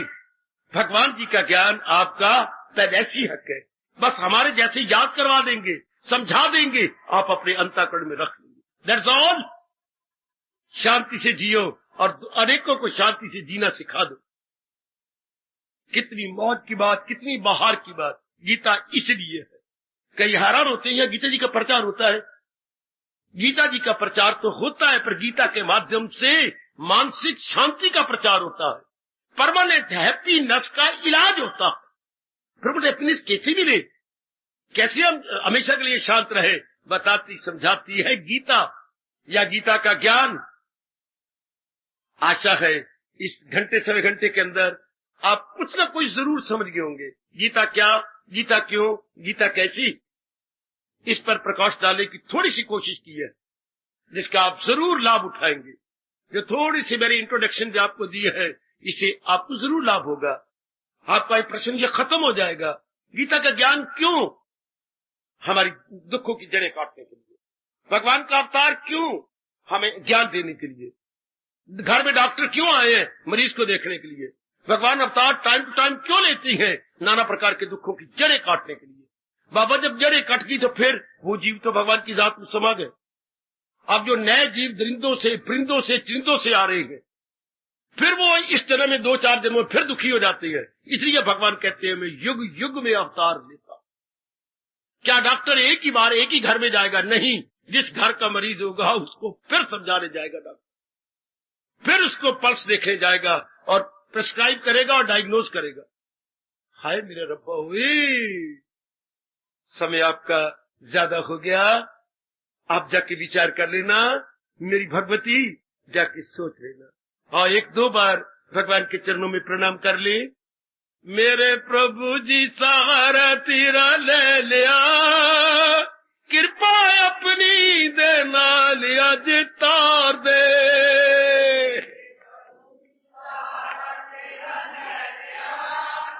भगवान जी का ज्ञान आपका पैदाइशी हक है। बस हमारे जैसे याद करवा देंगे, समझा देंगे, आप अपने अंतःकरण में रख लेंगे। That's all. शांति से जियो और अनेकों को शांति से जीना सिखा दो। कितनी मौज की बात, कितनी बहार की बात। गीता इसलिए है। कई हैरान होते हैं, गीता जी का प्रचार होता है। गीता जी का प्रचार तो होता है, पर गीता के माध्यम से मानसिक शांति का प्रचार होता है, परमानेंट हैप्पीनेस का इलाज होता है। परमानेंट हैप्पीनेस कैसे मिले, कैसे हम हमेशा के लिए शांत रहे, बताती समझाती है गीता या गीता का ज्ञान। आशा है इस घंटे सवे घंटे के अंदर आप कुछ न कुछ जरूर समझ गए होंगे। गीता क्या, गीता क्यों, गीता कैसी, इस पर प्रकाश डालने की थोड़ी सी कोशिश की है, जिसका आप जरूर लाभ उठाएंगे। जो थोड़ी सी मेरी इंट्रोडक्शन जो आपको दी है, इसे आपको जरूर लाभ होगा। आपका एक प्रश्न ये खत्म हो जाएगा, गीता का ज्ञान क्यों? हमारी दुखों की जड़ें काटने के लिए। भगवान का अवतार क्यों? हमें ज्ञान देने के लिए। घर में डॉक्टर क्यों आए हैं? मरीज को देखने के लिए। भगवान अवतार टाइम टू टाइम क्यों लेती हैं? नाना प्रकार के दुखों की जड़ें काटने के लिए। बाबा जब जड़ें कट गई तो फिर वो जीव तो भगवान की जात में समा गए। अब जो नए जीव दरिंदों से, परिंदों से, चिंदों से आ रहे हैं, फिर वो इस जन्म में 2-4 जन्मों में फिर दुखी हो जाते हैं। इसलिए भगवान कहते हैं मैं युग युग में अवतार लेता। क्या डॉक्टर एक ही बार एक ही घर में जाएगा? नहीं, जिस घर का मरीज होगा उसको फिर समझाने जाएगा डॉक्टर, फिर उसको पल्स देखने जाएगा और प्रिस्क्राइब करेगा और डायग्नोज करेगा। हाय मेरे रब्बा, हुई समय आपका ज्यादा हो गया, आप जाके विचार कर लेना। मेरी भगवती जाके सोच लेना। हाँ, 1-2 बार भगवान के चरणों में प्रणाम कर ले। मेरे प्रभु जी सहारा तेरा ले लिया, कृपा अपनी देना लिया जी तार दे।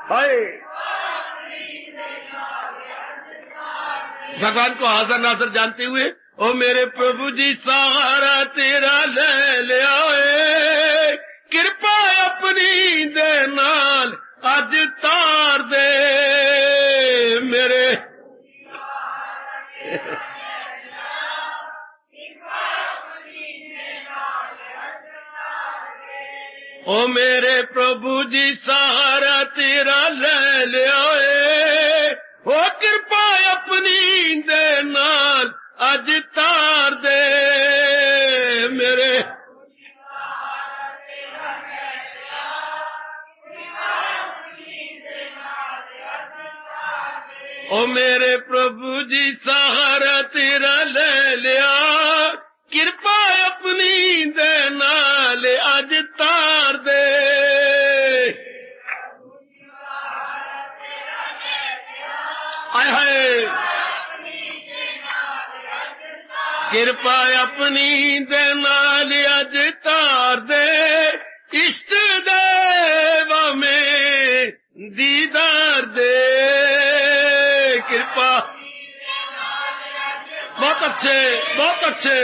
हाय, भगवान को हाजिर नाज़िर जानते हुए, ओ मेरे प्रभु जी सहारा तेरा ले लिया, कृपा अपनी दे नाल अज तार दे। मेरे ओ मेरे प्रभु जी सहारा तेरा ले लिया, ओ कृपा अपनी दे नाल अज तार दे। मेरे ओ मेरे प्रभु जी सहारा तेरा ले लिया, कृपा अपनी दे नाल अज तार दे। हाय हाय कृपा अपनी दे नाल अज तार दे, इष्ट देव में दीदार दे। कृपा बहुत अच्छे, बहुत अच्छे।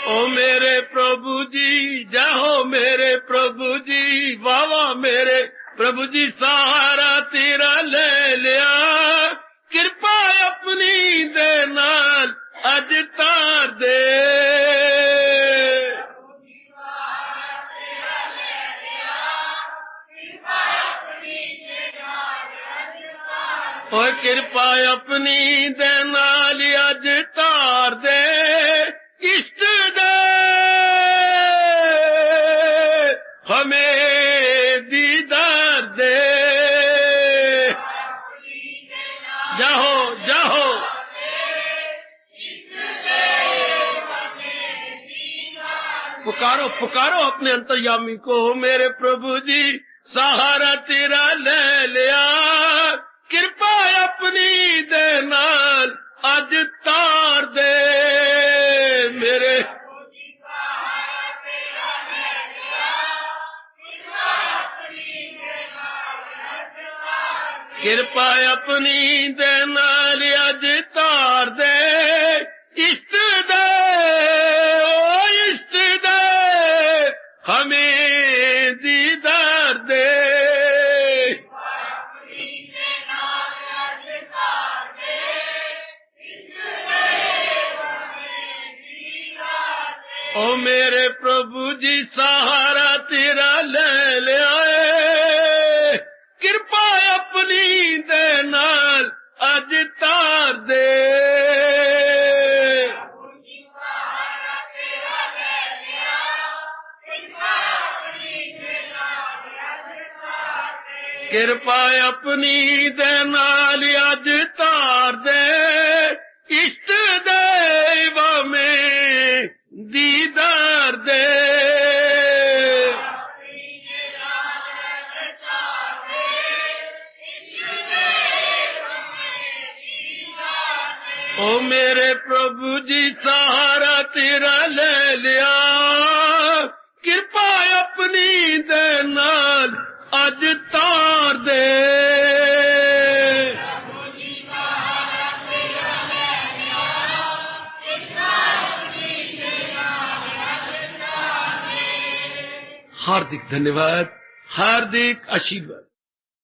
ओ मेरे प्रभु जी जाओ मेरे प्रभु जी, वाह वाह मेरे प्रभु जी सहारा तेरा ले लिया, कृपा अपनी दे नाल अज तार दे। ओ कृपा अपनी दे नाल अज तार दे, इष्ट दे हमें दीदार दे। जाओ जाओ पुकारो पुकारो अपने अंतर्यामी को, मेरे प्रभु जी सहारा तेरा ले लिया, कृपा अपनी दे नाल अज तार दे। मेरे कृपा अपनी दे नाल अज तार दे, इष्ट दे ओ इष्ट दे हमें दीदार दे। ओ मेरे प्रभु जी सहारा तेरा ले लिया, कृपा अपनी दे नाल अज तार दे। कृपा अपनी दे नाल अज तार दे, इष्ट देव में दीदार दे। ओ मेरे प्रभु जी सहारा तेरा ले लिया, कृपा अपनी दे नाल अज तार दे। हार्दिक धन्यवाद, हार्दिक आशीर्वाद।